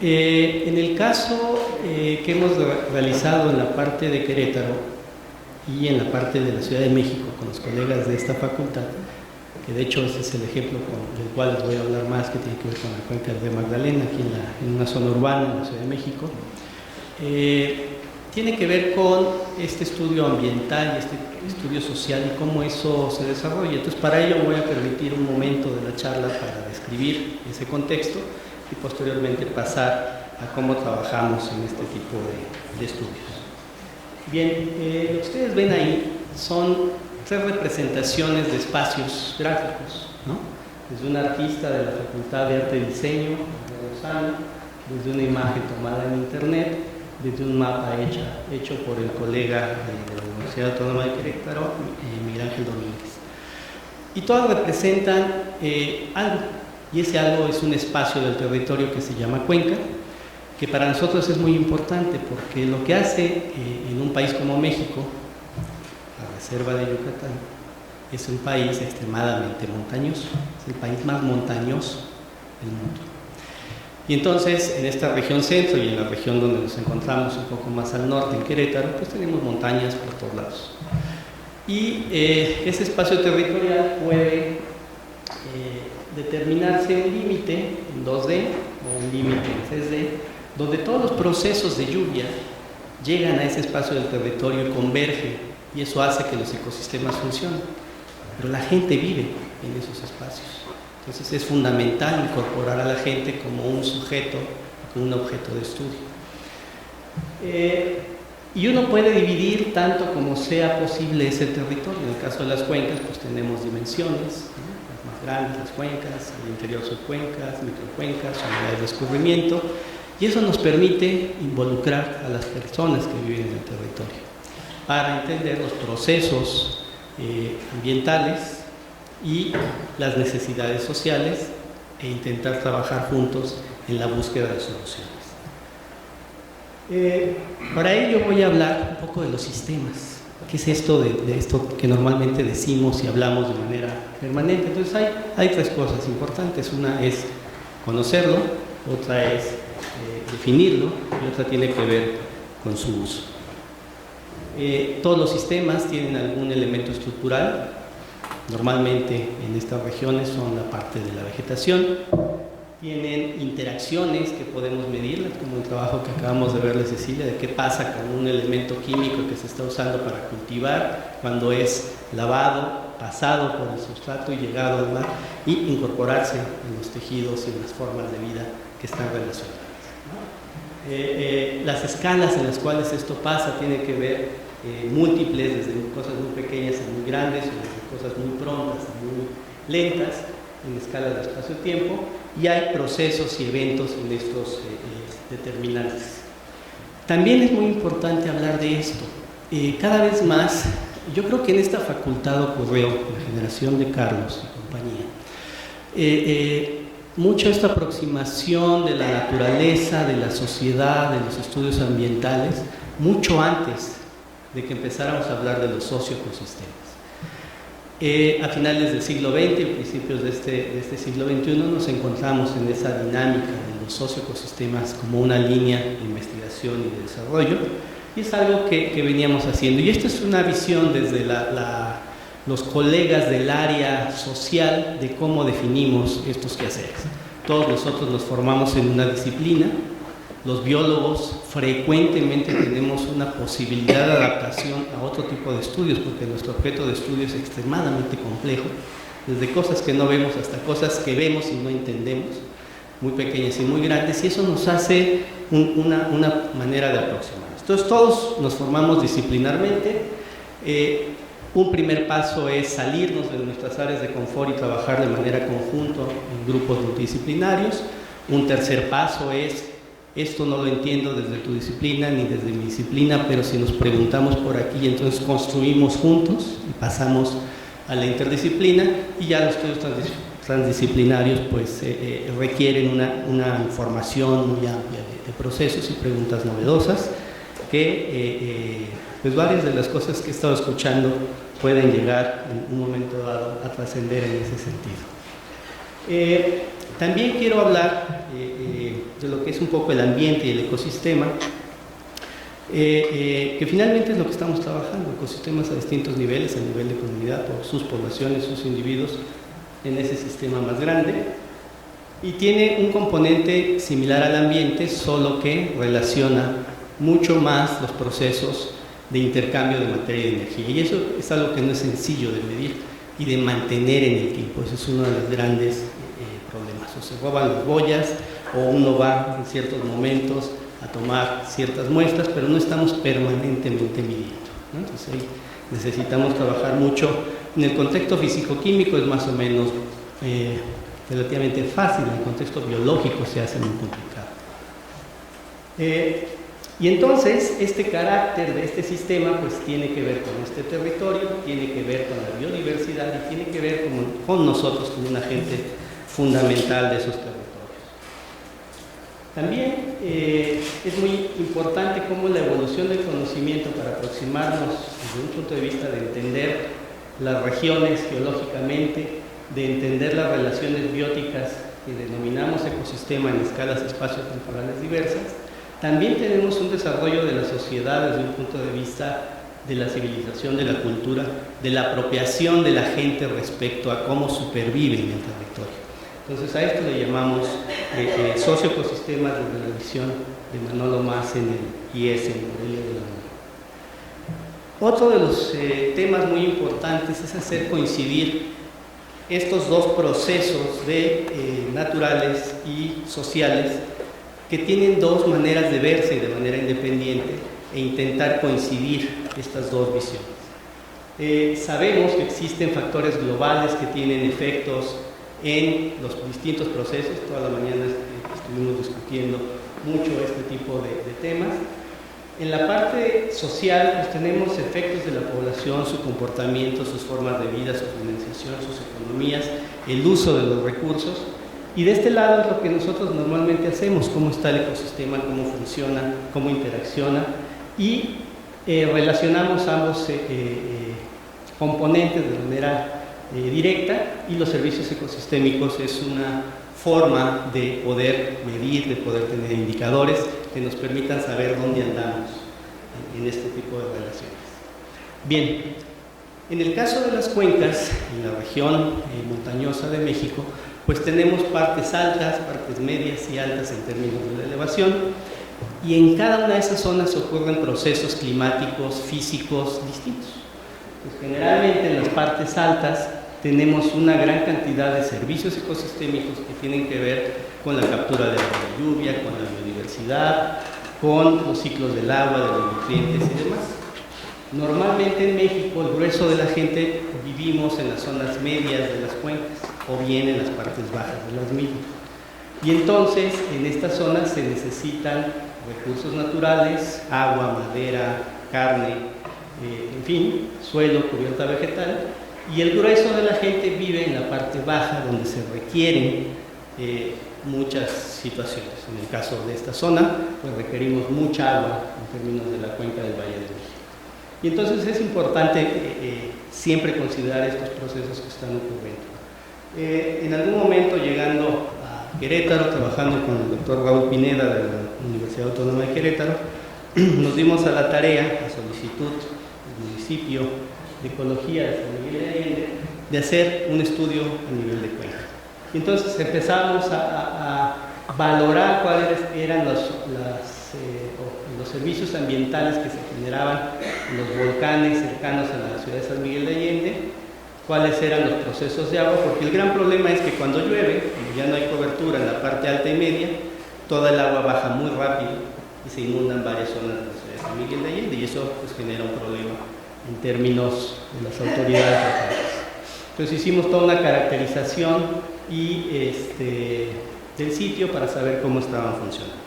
S4: En el caso que hemos realizado en la parte de Querétaro y en la parte de la Ciudad de México con los colegas de esta facultad, que de hecho ese es el ejemplo del cual les voy a hablar más, que tiene que ver con la cuenca de Magdalena, aquí en una zona urbana en la Ciudad de México, tiene que ver con este estudio ambiental y este estudio social y cómo eso se desarrolla. Entonces, para ello voy a permitir un momento de la charla para describir ese contexto y posteriormente pasar a cómo trabajamos en este tipo de estudios. Bien, lo que ustedes ven ahí son tres representaciones de espacios gráficos, ¿no? Desde un artista de la Facultad de Arte y Diseño, de Lozano, desde una imagen tomada en internet, desde un mapa hecho por el colega de la Universidad Autónoma de Querétaro, Miguel Ángel Domínguez. Y todas representan algo, y ese algo es un espacio del territorio que se llama cuenca, que para nosotros es muy importante porque lo que hace en un país como México, la Reserva de Yucatán, es un país extremadamente montañoso, es el país más montañoso del mundo. Y entonces, en esta región centro y en la región donde nos encontramos un poco más al norte, en Querétaro, pues tenemos montañas por todos lados. Y ese espacio territorial puede determinarse un límite en 2D o un límite en 3D, donde todos los procesos de lluvia llegan a ese espacio del territorio y convergen, y eso hace que los ecosistemas funcionen. Pero la gente vive en esos espacios. Entonces es fundamental incorporar a la gente como un sujeto, como un objeto de estudio. Y uno puede dividir tanto como sea posible ese territorio. En el caso de las cuencas, pues tenemos dimensiones, ¿no? Las más grandes, las cuencas, el interior subcuencas, microcuencas, unidades de escurrimiento, y eso nos permite involucrar a las personas que viven en el territorio para entender los procesos ambientales y las necesidades sociales e intentar trabajar juntos en la búsqueda de soluciones. Para ello voy a hablar un poco de los sistemas. ¿Qué es esto de esto que normalmente decimos y hablamos de manera permanente? Entonces hay tres cosas importantes. Una es conocerlo, otra es definirlo y otra tiene que ver con su uso. Todos los sistemas tienen algún elemento estructural. Normalmente en estas regiones son la parte de la vegetación, tienen interacciones que podemos medir, como el trabajo que acabamos de ver de Cecilia, de qué pasa con un elemento químico que se está usando para cultivar cuando es lavado, pasado por el sustrato y llegado al mar, y incorporarse en los tejidos y en las formas de vida que están relacionadas. Las escalas en las cuales esto pasa tienen que ver múltiples, desde cosas muy pequeñas a muy grandes, o desde cosas muy prontas a muy lentas, en escala de espacio-tiempo, y hay procesos y eventos en estos determinantes. También es muy importante hablar de esto. Cada vez más Yo creo que en esta facultad ocurrió, la generación de Carlos y compañía, mucho esta aproximación de la naturaleza, de la sociedad, de los estudios ambientales, mucho antes de que empezáramos a hablar de los socioecosistemas. A finales del siglo XX y principios de este siglo XXI nos encontramos en esa dinámica de los socioecosistemas como una línea de investigación y de desarrollo, y es algo que veníamos haciendo. Y esta es una visión desde los colegas del área social de cómo definimos estos quehaceres. Todos nosotros nos formamos en una disciplina. Los biólogos frecuentemente tenemos una posibilidad de adaptación a otro tipo de estudios, porque nuestro objeto de estudio es extremadamente complejo, desde cosas que no vemos hasta cosas que vemos y no entendemos, muy pequeñas y muy grandes, y eso nos hace una manera de aproximarnos. Entonces todos nos formamos disciplinarmente. Un primer paso es salirnos de nuestras áreas de confort y trabajar de manera conjunta en grupos multidisciplinarios. Un tercer paso es: esto no lo entiendo desde tu disciplina ni desde mi disciplina, pero si nos preguntamos por aquí, entonces construimos juntos y pasamos a la interdisciplina, y ya los estudios transdisciplinarios pues requieren una información muy amplia de procesos y preguntas novedosas que pues varias de las cosas que he estado escuchando pueden llegar en un momento dado a trascender en ese sentido. También quiero hablar de lo que es un poco el ambiente y el ecosistema, que finalmente es lo que estamos trabajando, ecosistemas a distintos niveles, a nivel de comunidad, por sus poblaciones, sus individuos, en ese sistema más grande, y tiene un componente similar al ambiente, solo que relaciona mucho más los procesos de intercambio de materia y de energía, y eso es algo que no es sencillo de medir y de mantener en el tiempo. Ese es uno de los grandes problemas. O se roban las boyas, o uno va en ciertos momentos a tomar ciertas muestras, pero no estamos permanentemente midiendo, ¿no? Entonces ahí necesitamos trabajar mucho. En el contexto físico-químico es más o menos relativamente fácil, en el contexto biológico se hace muy complicado. Y entonces este carácter de este sistema pues tiene que ver con este territorio, tiene que ver con la biodiversidad y tiene que ver con nosotros como un agente fundamental de esos territorios. También es muy importante cómo la evolución del conocimiento para aproximarnos desde un punto de vista de entender las regiones geológicamente, de entender las relaciones bióticas que denominamos ecosistema en escalas espacio-temporales diversas. También tenemos un desarrollo de la sociedad desde un punto de vista de la civilización, de la cultura, de la apropiación de la gente respecto a cómo supervive en el territorio. Entonces a esto le llamamos socioecosistemas desde la visión de Manolo Mas en el IES, en Morelia de la UNAM. Otro de los temas muy importantes es hacer coincidir estos dos procesos naturales y sociales que tienen dos maneras de verse de manera independiente e intentar coincidir estas dos visiones. Sabemos que existen factores globales que tienen efectos en los distintos procesos. Toda la mañana estuvimos discutiendo mucho este tipo de temas. En la parte social pues tenemos efectos de la población, su comportamiento, sus formas de vida, su financiación, sus economías, el uso de los recursos. Y de este lado es lo que nosotros normalmente hacemos: cómo está el ecosistema, cómo funciona, cómo interacciona, y relacionamos ambos componentes de manera directa, y los servicios ecosistémicos es una forma de poder medir, de poder tener indicadores que nos permitan saber dónde andamos en este tipo de relaciones. Bien, en el caso de las cuencas, en la región montañosa de México, pues tenemos partes altas, partes medias y altas en términos de la elevación, y en cada una de esas zonas ocurren procesos climáticos, físicos distintos. Pues generalmente en las partes altas tenemos una gran cantidad de servicios ecosistémicos que tienen que ver con la captura de agua de lluvia, con la biodiversidad, con los ciclos del agua, de los nutrientes y demás. Normalmente en México el grueso de la gente vivimos en las zonas medias de las cuencas o bien en las partes bajas de las mismas. Y entonces en estas zonas se necesitan recursos naturales, agua, madera, carne, en fin, suelo, cubierta vegetal, y el grueso de la gente vive en la parte baja donde se requieren muchas situaciones. En el caso de esta zona, pues requerimos mucha agua en términos de la cuenca del Valle de México. Y entonces es importante siempre considerar estos procesos que están ocurriendo. En algún momento, llegando a Querétaro, trabajando con el doctor Raúl Pineda de la Universidad Autónoma de Querétaro, nos dimos a la tarea, a solicitud del municipio de Ecología de San Miguel de Allende, de hacer un estudio a nivel de cuenca. Y entonces empezamos a valorar cuáles eran los servicios ambientales que se generaban en los volcanes cercanos a la ciudad de San Miguel de Allende, cuáles eran los procesos de agua, porque el gran problema es que cuando llueve, como ya no hay cobertura en la parte alta y media, toda el agua baja muy rápido y se inundan varias zonas de la ciudad de San Miguel de Allende, y eso pues genera un problema en términos de las autoridades locales. Entonces hicimos toda una caracterización del sitio para saber cómo estaban funcionando.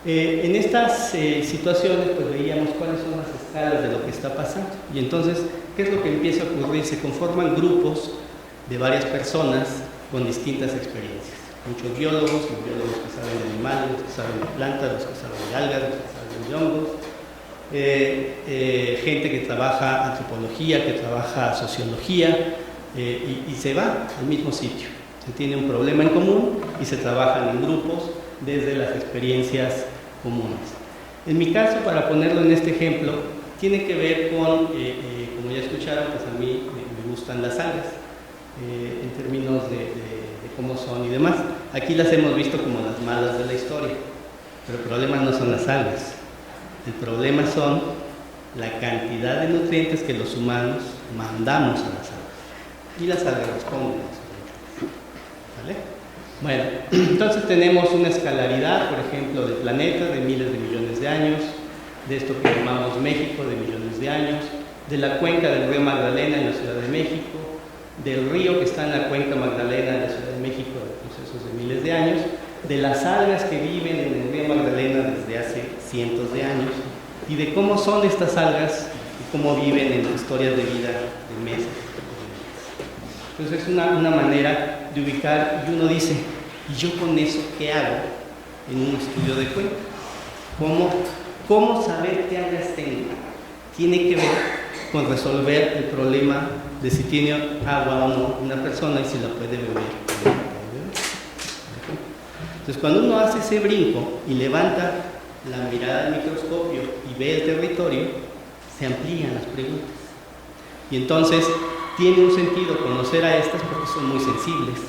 S4: En estas situaciones pues veíamos cuáles son las escalas de lo que está pasando, y entonces, ¿qué es lo que empieza a ocurrir? Se conforman grupos de varias personas con distintas experiencias. Muchos biólogos, los biólogos que saben de animales, los que saben de plantas, los que saben de algas, los que saben de hongos, gente que trabaja antropología, que trabaja sociología, y se va al mismo sitio. Se tiene un problema en común y se trabajan en grupos desde las experiencias comunes. En mi caso, para ponerlo en este ejemplo, tiene que ver con, como ya escucharon, pues a mí me gustan las algas, en términos de cómo son y demás. Aquí las hemos visto como las malas de la historia, pero el problema no son las algas. El problema son la cantidad de nutrientes que los humanos mandamos a las algas. Y las algas responden a esos nutrientes. ¿Vale? Bueno, entonces tenemos una escalaridad, por ejemplo, del planeta de miles de millones de años, de esto que llamamos México, de millones de años, de la cuenca del río Magdalena en la Ciudad de México, del río que está en la cuenca Magdalena en la Ciudad de México, de procesos de miles de años, de las algas que viven en el río Magdalena desde hace cientos de años, y de cómo son estas algas y cómo viven en historias de vida de meses. Entonces es una manera de ubicar, y uno dice, ¿y yo con eso qué hago en un estudio de cuenca? ¿Cómo saber qué algas tengo? Tiene que ver con resolver el problema de si tiene agua o no una persona y si la puede beber. Entonces cuando uno hace ese brinco y levanta la mirada del microscopio y ve el territorio, se amplían las preguntas. Y entonces tiene un sentido conocer a estas porque son muy sensibles.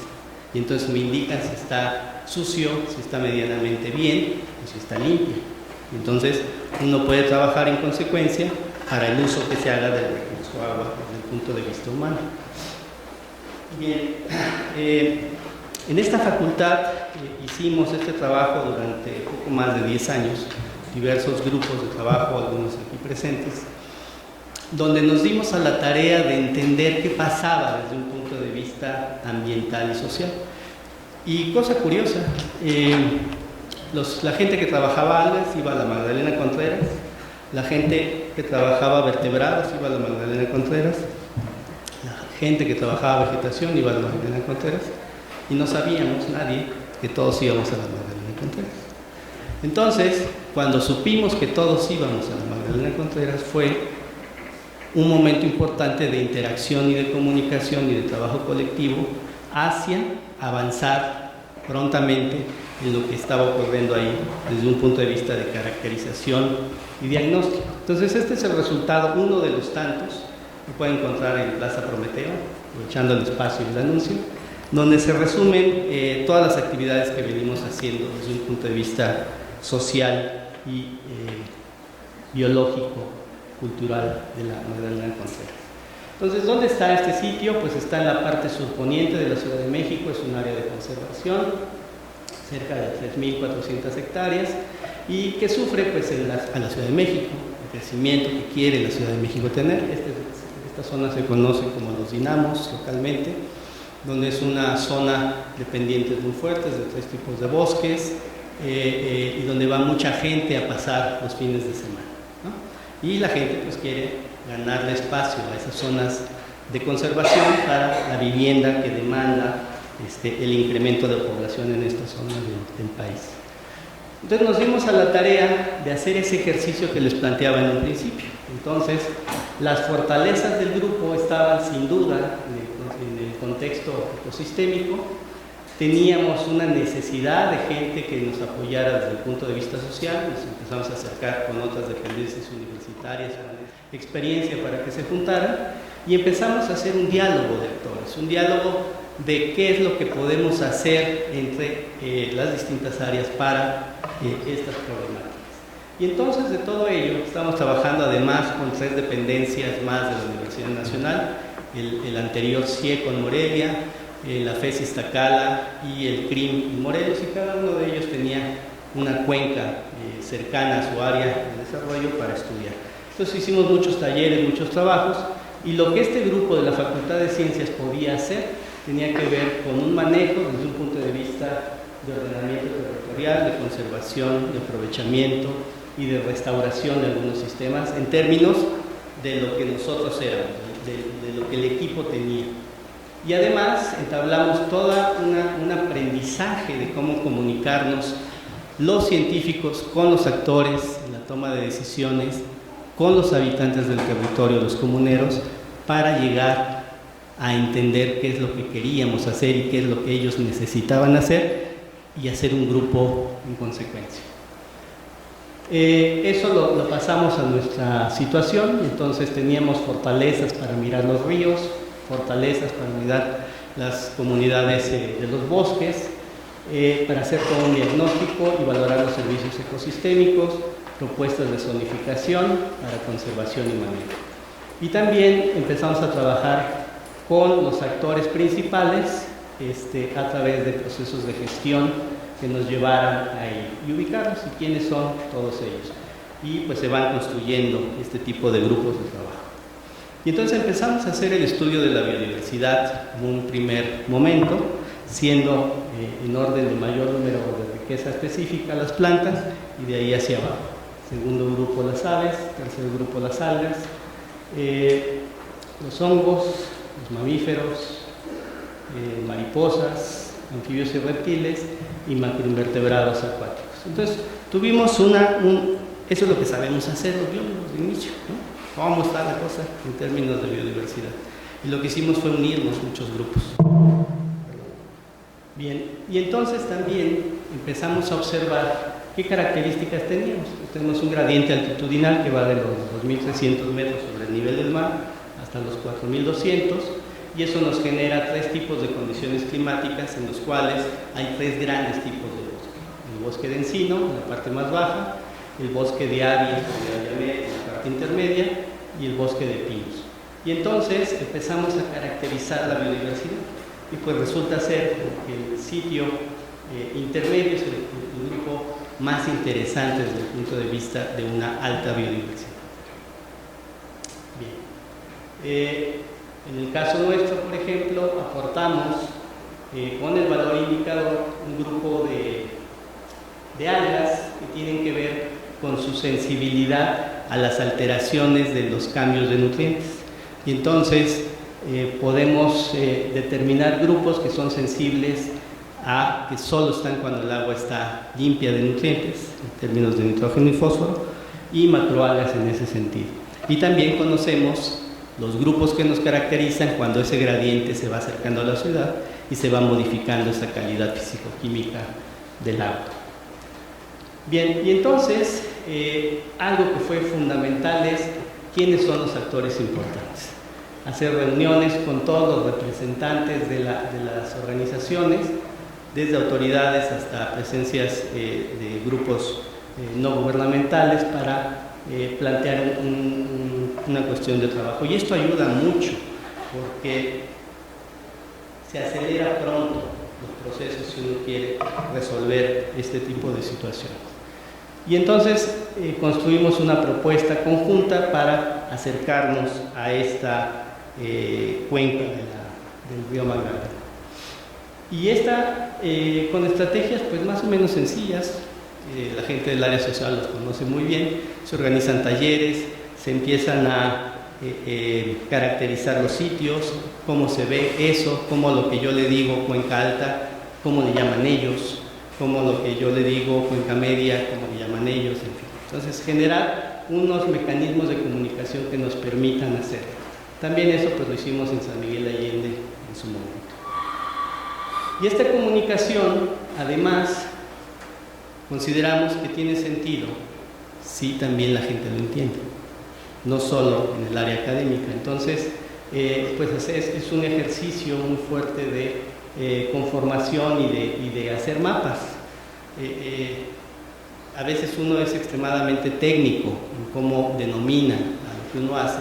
S4: Y entonces me indican si está sucio, si está medianamente bien o si está limpio. Y entonces uno puede trabajar en consecuencia para el uso que se haga del recurso agua desde el punto de vista humano. Bien, en esta facultad hicimos este trabajo durante poco más de 10 años, diversos grupos de trabajo, algunos aquí presentes, donde nos dimos a la tarea de entender qué pasaba desde un punto de vista ambiental y social. Y cosa curiosa, la gente que trabajaba algas iba a la Magdalena Contreras, la gente que trabajaba vertebrados iba a la Magdalena Contreras, la gente que trabajaba vegetación iba a la Magdalena Contreras, y no sabíamos nadie que todos íbamos a la Magdalena Contreras. Entonces, cuando supimos que todos íbamos a la Magdalena Contreras, fue un momento importante de interacción y de comunicación y de trabajo colectivo hacia avanzar prontamente en lo que estaba ocurriendo ahí desde un punto de vista de caracterización y diagnóstico. Entonces este es el resultado, uno de los tantos que pueden encontrar en Plaza Prometeo, aprovechando el espacio y el anuncio, donde se resumen todas las actividades que venimos haciendo desde un punto de vista social y biológico, cultural de la Magdalena Contreras. Entonces, ¿dónde está este sitio? Pues está en la parte surponiente de la Ciudad de México, es un área de conservación, cerca de 3.400 hectáreas, y que sufre pues a la Ciudad de México, el crecimiento que quiere la Ciudad de México tener. Esta zona se conoce como los dinamos localmente, donde es una zona de pendientes muy fuertes, de 3 tipos de bosques, y donde va mucha gente a pasar los fines de semana, ¿no? y la gente pues quiere ganarle espacio a esas zonas de conservación para la vivienda que demanda el incremento de población en estas zonas del país. Entonces nos dimos a la tarea de hacer ese ejercicio que les planteaba en un principio. Entonces, las fortalezas del grupo estaban sin duda en el contexto ecosistémico. Teníamos una necesidad de gente que nos apoyara desde el punto de vista social, nos empezamos a acercar con otras dependencias universitarias, con experiencia para que se juntaran, y empezamos a hacer un diálogo de actores, un diálogo de qué es lo que podemos hacer entre las distintas áreas para estas problemáticas. Y entonces de todo ello estamos trabajando además con 3 dependencias más de la Universidad Nacional, el anterior CIE con Morelia, la FES Iztacala y el CRIM en Morelos, y cada uno de ellos tenía una cuenca cercana a su área de desarrollo para estudiar. Entonces hicimos muchos talleres, muchos trabajos, y lo que este grupo de la Facultad de Ciencias podía hacer tenía que ver con un manejo desde un punto de vista de ordenamiento territorial, de conservación, de aprovechamiento y de restauración de algunos sistemas en términos de lo que nosotros éramos, de lo que el equipo tenía. Y además entablamos todo un aprendizaje de cómo comunicarnos los científicos con los actores en la toma de decisiones, con los habitantes del territorio, los comuneros, para llegar a entender qué es lo que queríamos hacer y qué es lo que ellos necesitaban hacer y hacer un grupo en consecuencia. Eso lo pasamos a nuestra situación. Entonces teníamos fortalezas para mirar los ríos, fortalezas para mirar las comunidades de los bosques, para hacer todo un diagnóstico y valorar los servicios ecosistémicos, propuestas de zonificación para conservación y manejo. Y también empezamos a trabajar con los actores principales a través de procesos de gestión que nos llevaran ahí y ubicarlos y quiénes son todos ellos. Y pues se van construyendo este tipo de grupos de trabajo. Y entonces empezamos a hacer el estudio de la biodiversidad en un primer momento, siendo en orden de mayor número de riqueza específica las plantas y de ahí hacia abajo. Segundo grupo las aves, tercer grupo las algas, los hongos, los mamíferos, mariposas, anfibios y reptiles y macroinvertebrados acuáticos. Entonces tuvimos eso es lo que sabemos hacer los biólogos de inicio, ¿no? ¿Cómo está la cosa en términos de biodiversidad? Y lo que hicimos fue unirnos muchos grupos. Bien, y entonces también empezamos a observar qué características teníamos. Tenemos un gradiente altitudinal que va de los 2.300 metros sobre el nivel del mar hasta los 4.200, y eso nos genera 3 tipos de condiciones climáticas en los cuales hay 3 grandes tipos de bosque. El bosque de encino, en la parte más baja, el bosque de Ávila, en la parte intermedia, y el bosque de pinos. Y entonces empezamos a caracterizar la biodiversidad, y pues resulta ser que el sitio intermedio es el grupo más interesante desde el punto de vista de una alta biodiversidad. Bien. En el caso nuestro, por ejemplo, aportamos con el valor indicador un grupo de algas que tienen que ver con su sensibilidad a las alteraciones de los cambios de nutrientes. Y entonces podemos determinar grupos que son sensibles a que solo están cuando el agua está limpia de nutrientes, en términos de nitrógeno y fósforo, y macroalgas en ese sentido. Y también conocemos los grupos que nos caracterizan cuando ese gradiente se va acercando a la ciudad y se va modificando esa calidad físico-química del agua. Bien, y entonces algo que fue fundamental es quiénes son los actores importantes. Hacer reuniones con todos los representantes de las organizaciones, desde autoridades hasta presencias de grupos no gubernamentales para plantear una cuestión de trabajo. Y esto ayuda mucho porque se acelera pronto los procesos si uno quiere resolver este tipo de situaciones. Y entonces construimos una propuesta conjunta para acercarnos a esta cuenca del río Magdalena. Y esta con estrategias pues más o menos sencillas. La gente del área social los conoce muy bien, se organizan talleres, se empiezan a caracterizar los sitios, cómo se ve eso, cómo lo que yo le digo Cuenca Alta, cómo le llaman ellos, cómo lo que yo le digo Cuenca Media, cómo le llaman ellos, en fin. Entonces, generar unos mecanismos de comunicación que nos permitan hacerlo. También eso pues lo hicimos en San Miguel de Allende en su momento. Y esta comunicación, además, consideramos que tiene sentido si también la gente lo entiende, no solo en el área académica. Entonces, pues es un ejercicio muy fuerte de conformación y de hacer mapas. A veces uno es extremadamente técnico en cómo denomina a lo que uno hace,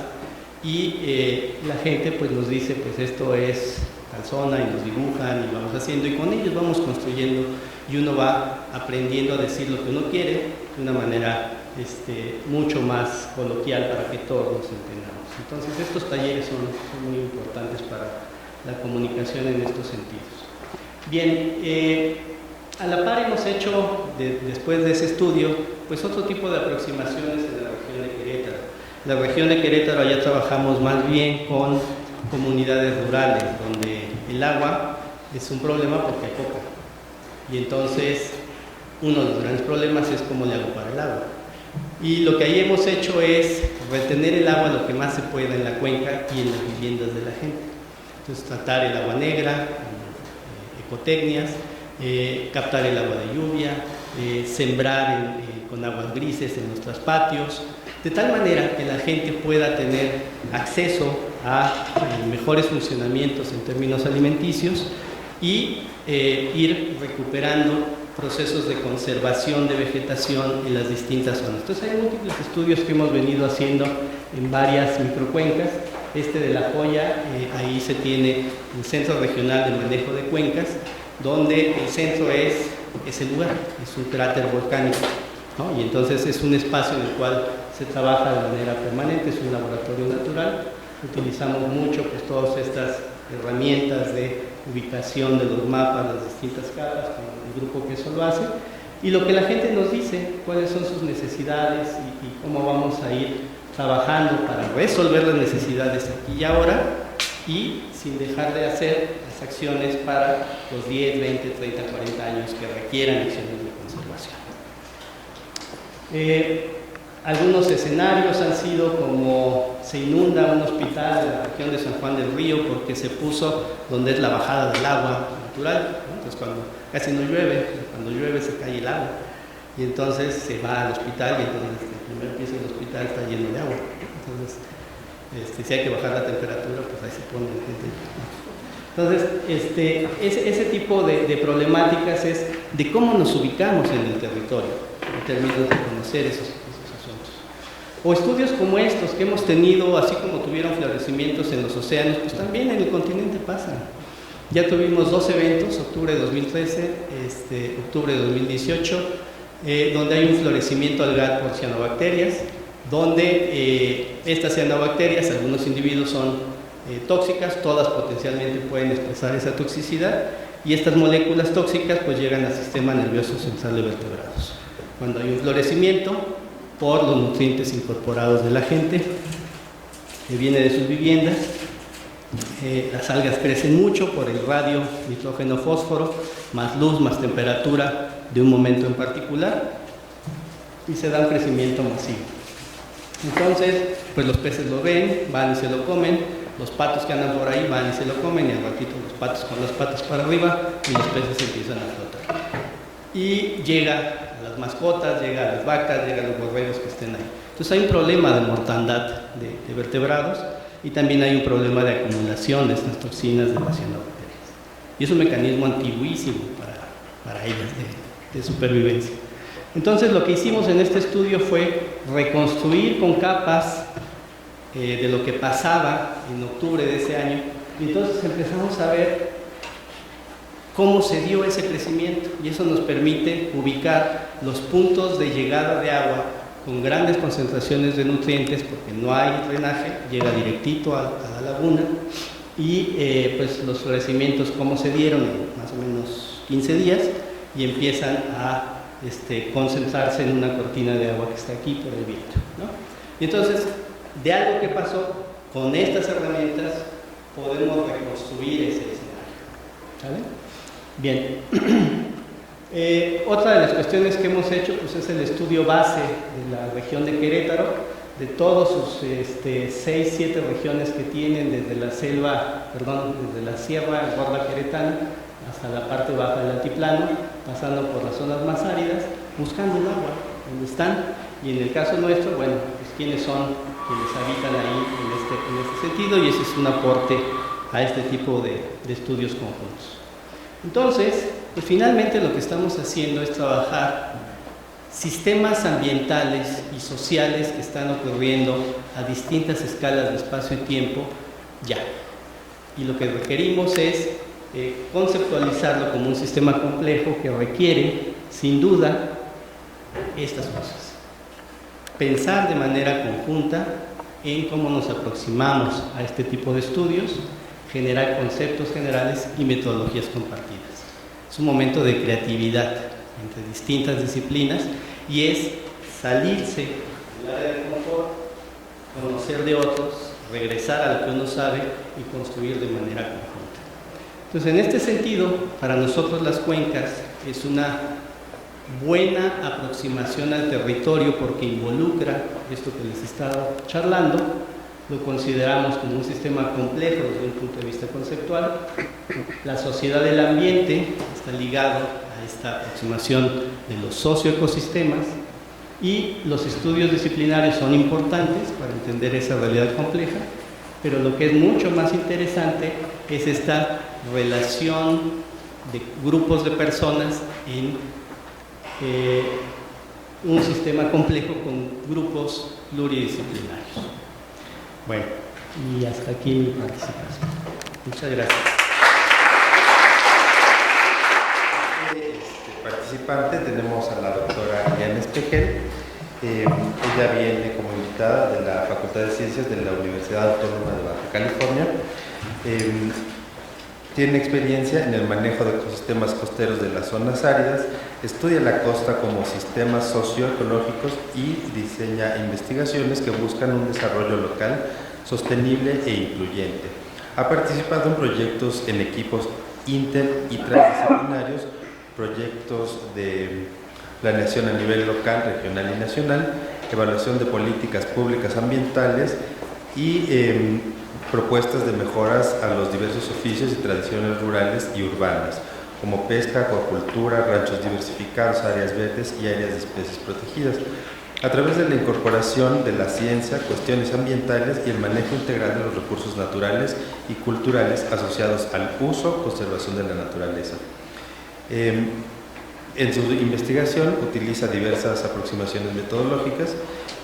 S4: y la gente pues nos dice, pues esto es tal zona, y nos dibujan y vamos haciendo, y con ellos vamos construyendo, y uno va aprendiendo a decir lo que uno quiere de una manera mucho más coloquial para que todos nos entendamos. Entonces estos talleres son muy importantes para la comunicación en estos sentidos. Bien, a la par hemos hecho, después de ese estudio, pues otro tipo de aproximaciones en la región de Querétaro. En la región de Querétaro allá trabajamos más bien con comunidades rurales, donde el agua es un problema porque hay poca. Y entonces, uno de los grandes problemas es cómo le hago para el agua. Y lo que ahí hemos hecho es retener el agua lo que más se pueda en la cuenca y en las viviendas de la gente. Entonces, tratar el agua negra, ecotecnias, captar el agua de lluvia, sembrar con aguas grises en nuestros patios, de tal manera que la gente pueda tener acceso a mejores funcionamientos en términos alimenticios y ir recuperando procesos de conservación de vegetación en las distintas zonas. Entonces hay múltiples estudios que hemos venido haciendo en varias microcuencas. De La Joya, ahí se tiene el Centro Regional de Manejo de Cuencas, donde el centro es el lugar, es un cráter volcánico, ¿no? Y entonces es un espacio en el cual se trabaja de manera permanente, es un laboratorio natural. Utilizamos mucho pues todas estas herramientas de ubicación de los mapas, las distintas capas, con el grupo que eso lo hace, y lo que la gente nos dice, cuáles son sus necesidades y cómo vamos a ir trabajando para resolver las necesidades aquí y ahora, y sin dejar de hacer las acciones para los 10, 20, 30, 40 años que requieran acciones de conservación. Algunos escenarios han sido como se inunda un hospital de la región de San Juan del Río porque se puso donde es la bajada del agua natural, ¿no? Entonces cuando casi no llueve, cuando llueve se cae el agua y entonces se va al hospital y entonces el primer piso del hospital está lleno de agua. Entonces si hay que bajar la temperatura, pues ahí se pone la gente. Entonces, ese tipo de problemáticas es de cómo nos ubicamos en el territorio, en términos de conocer esos asuntos. O estudios como estos que hemos tenido, así como tuvieron florecimientos en los océanos, pues también en el continente pasan. Ya tuvimos 2 eventos, octubre de 2013, octubre de 2018, donde hay un florecimiento algal por cianobacterias, donde estas cianobacterias, algunos individuos son tóxicas, todas potencialmente pueden expresar esa toxicidad, y estas moléculas tóxicas pues llegan al sistema nervioso central de vertebrados. Cuando hay un florecimiento por los nutrientes incorporados de la gente que viene de sus viviendas, las algas crecen mucho por el radio nitrógeno-fósforo, más luz, más temperatura de un momento en particular, y se da un crecimiento masivo. Entonces, pues los peces lo ven, van y se lo comen, los patos que andan por ahí van y se lo comen, y al ratito los patos con las patas para arriba y los peces empiezan a flotar. Y llega a las mascotas, llega a las vacas, llega a los borregos que estén ahí. Entonces hay un problema de mortandad de vertebrados, y también hay un problema de acumulación de estas toxinas de las cianobacterias. Y es un mecanismo antiguísimo para ellas de supervivencia. Entonces lo que hicimos en este estudio fue reconstruir con capas de lo que pasaba en octubre de ese año, y entonces empezamos a ver cómo se dio ese crecimiento, y eso nos permite ubicar los puntos de llegada de agua con grandes concentraciones de nutrientes, porque no hay drenaje, llega directito a la laguna, y pues los florecimientos cómo se dieron en más o menos 15 días, y empiezan a concentrarse en una cortina de agua que está aquí por el viento, ¿no? Y entonces de algo que pasó, con estas herramientas podemos reconstruir ese escenario. ¿Sale? Bien. Otra de las cuestiones que hemos hecho pues, es el estudio base de la región de Querétaro, de todos sus 6, 7 regiones que tienen, desde la desde la Sierra Gorda Queretana hasta la parte baja del altiplano, pasando por las zonas más áridas, buscando el agua, donde están, y en el caso nuestro, bueno, pues quiénes son quienes habitan ahí en este sentido, y ese es un aporte a este tipo de estudios conjuntos. Entonces, pues finalmente lo que estamos haciendo es trabajar sistemas ambientales y sociales que están ocurriendo a distintas escalas de espacio y tiempo ya. Y lo que requerimos es conceptualizarlo como un sistema complejo que requiere, sin duda, estas cosas. Pensar de manera conjunta en cómo nos aproximamos a este tipo de estudios, generar conceptos generales y metodologías compartidas. Es un momento de creatividad entre distintas disciplinas y es salirse del área de confort, conocer de otros, regresar a lo que uno sabe y construir de manera conjunta. Entonces, en este sentido, para nosotros las cuencas es una buena aproximación al territorio porque involucra esto que les he estado charlando, lo consideramos como un sistema complejo desde un punto de vista conceptual. La sociedad del ambiente está ligado a esta aproximación de los socioecosistemas y los estudios disciplinarios son importantes para entender esa realidad compleja, pero lo que es mucho más interesante es esta relación de grupos de personas en un sistema complejo con grupos pluridisciplinarios. Bueno, y hasta aquí mi participación. Muchas gracias.
S2: Participante tenemos a la doctora Diana Espejel. Ella viene como invitada de la Facultad de Ciencias de la Universidad Autónoma de Baja California. Tiene experiencia en el manejo de ecosistemas costeros de las zonas áridas, estudia la costa como sistemas socioecológicos y diseña investigaciones que buscan un desarrollo local sostenible e incluyente. Ha participado en proyectos en equipos inter y transdisciplinarios, proyectos de planeación a nivel local, regional y nacional, evaluación de políticas públicas ambientales y propuestas de mejoras a los diversos oficios y tradiciones rurales y urbanas, como pesca, acuacultura, ranchos diversificados, áreas verdes y áreas de especies protegidas, a través de la incorporación de la ciencia, cuestiones ambientales y el manejo integral de los recursos naturales y culturales asociados al uso, conservación de la naturaleza. En su investigación utiliza diversas aproximaciones metodológicas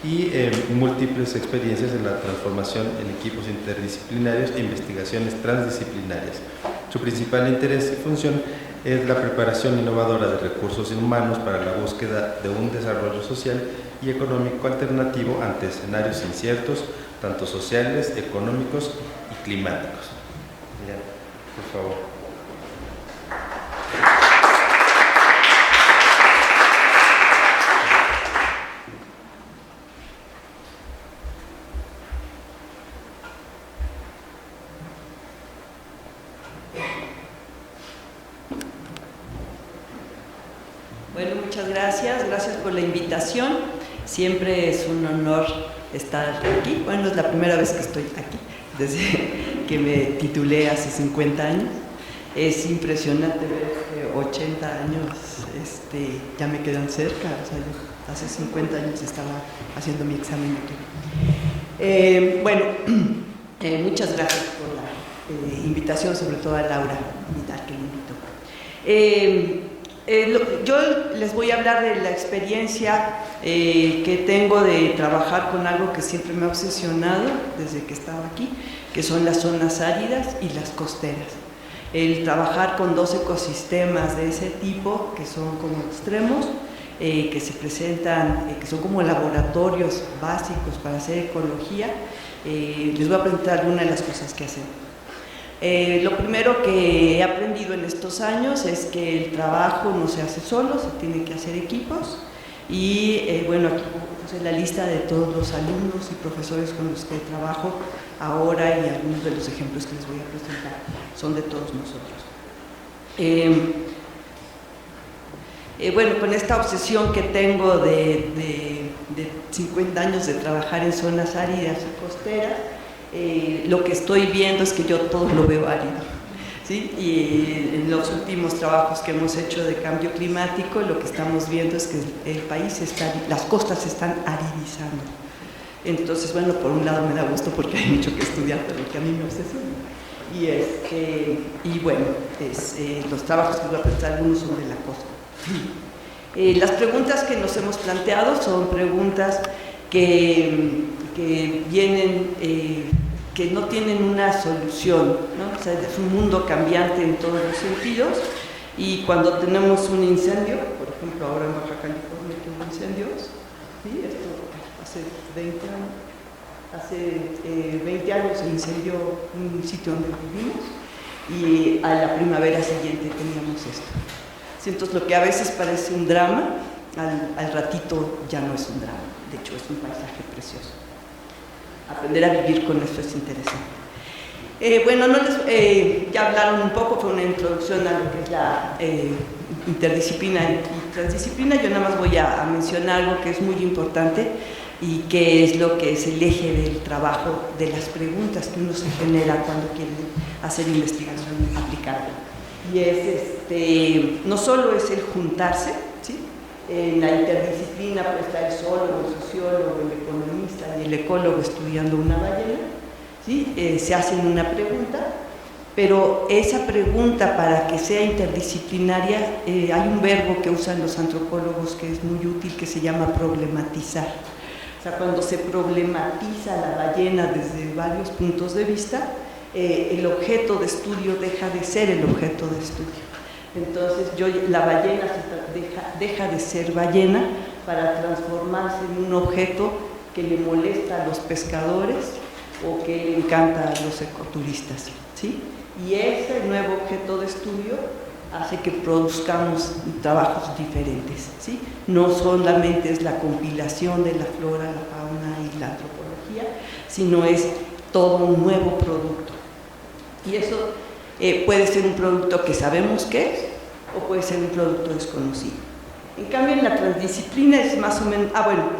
S2: y múltiples experiencias en la transformación en equipos interdisciplinarios e investigaciones transdisciplinarias. Su principal interés y función es la preparación innovadora de recursos humanos para la búsqueda de un desarrollo social y económico alternativo ante escenarios inciertos, tanto sociales, económicos y climáticos. Bien, por favor.
S3: Bueno, muchas gracias, gracias por la invitación. Siempre es un honor estar aquí. Bueno, es la primera vez que estoy aquí, desde que me titulé hace 50 años. Es impresionante ver que 80 años ya me quedan cerca. O sea, yo hace 50 años estaba haciendo mi examen aquí. Muchas gracias por la invitación, sobre todo a Laura Vidal, que me invitó. Yo les voy a hablar de la experiencia que tengo de trabajar con algo que siempre me ha obsesionado desde que estaba aquí, que son las zonas áridas y las costeras. El trabajar con dos ecosistemas de ese tipo, que son como extremos, que se presentan, que son como laboratorios básicos para hacer ecología. Les voy a presentar algunas de las cosas que hacemos. Lo primero que he aprendido en estos años es que el trabajo no se hace solo, se tiene que hacer equipos. Y bueno, aquí puse la lista de todos los alumnos y profesores con los que trabajo ahora, y algunos de los ejemplos que les voy a presentar son de todos nosotros. Bueno, con esta obsesión que tengo de 50 años de trabajar en zonas áridas y costeras, lo que estoy viendo es que yo todo lo veo árido, ¿sí? Y en los últimos trabajos que hemos hecho de cambio climático, lo que estamos viendo es que el país las costas se están aridizando. Entonces, bueno, por un lado me da gusto porque hay mucho que estudiar, pero que a mí me obsesiona. Y bueno, los trabajos que voy a presentar, algunos son de la costa. Las preguntas que nos hemos planteado son preguntas que vienen, que no tienen una solución, ¿no? O sea, es un mundo cambiante en todos los sentidos, y cuando tenemos un incendio, por ejemplo, ahora en Baja California que hubo incendios, ¿sí? Esto hace 20 años. Hace 20 años se incendió un sitio donde vivimos, y a la primavera siguiente teníamos esto. Entonces, lo que a veces parece un drama, al ratito ya no es un drama. De hecho, es un paisaje precioso. Aprender a vivir con esto es interesante. Bueno, ya hablaron un poco, fue una introducción a lo que es la interdisciplina y transdisciplina. Yo nada más voy a mencionar algo que es muy importante y que es lo que es el eje del trabajo, de las preguntas que uno se genera cuando quiere hacer investigación aplicada. Y es, no solo es el juntarse, ¿sí? En la interdisciplina pues está el zoólogo, el sociólogo, el economista y el ecólogo estudiando una ballena, ¿sí? Se hacen una pregunta, pero esa pregunta, para que sea interdisciplinaria, hay un verbo que usan los antropólogos que es muy útil, que se llama problematizar. O sea, cuando se problematiza la ballena desde varios puntos de vista, el objeto de estudio deja de ser el objeto de estudio. Entonces, la ballena deja de ser ballena para transformarse en un objeto que le molesta a los pescadores o que le encanta a los ecoturistas, ¿sí? Y ese nuevo objeto de estudio hace que produzcamos trabajos diferentes, ¿sí? No solamente es la compilación de la flora, la fauna y la antropología, sino es todo un nuevo producto. Y eso puede ser un producto que sabemos qué es, o puede ser un producto desconocido. En cambio, en la transdisciplina es más o menos,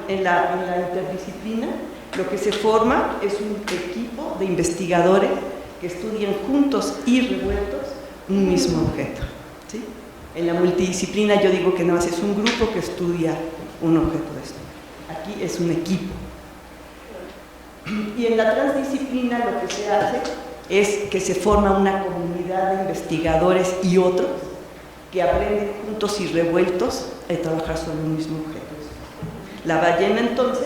S3: en la interdisciplina lo que se forma es un equipo de investigadores que estudian juntos y revueltos un mismo objeto, ¿sí? En la multidisciplina yo digo que nada más es un grupo que estudia un objeto de estudio. Aquí es un equipo. Y en la transdisciplina lo que se hace es que se forma una comunidad de investigadores y otros que aprenden juntos y revueltos a trabajar sobre un mismo objeto. La ballena, entonces,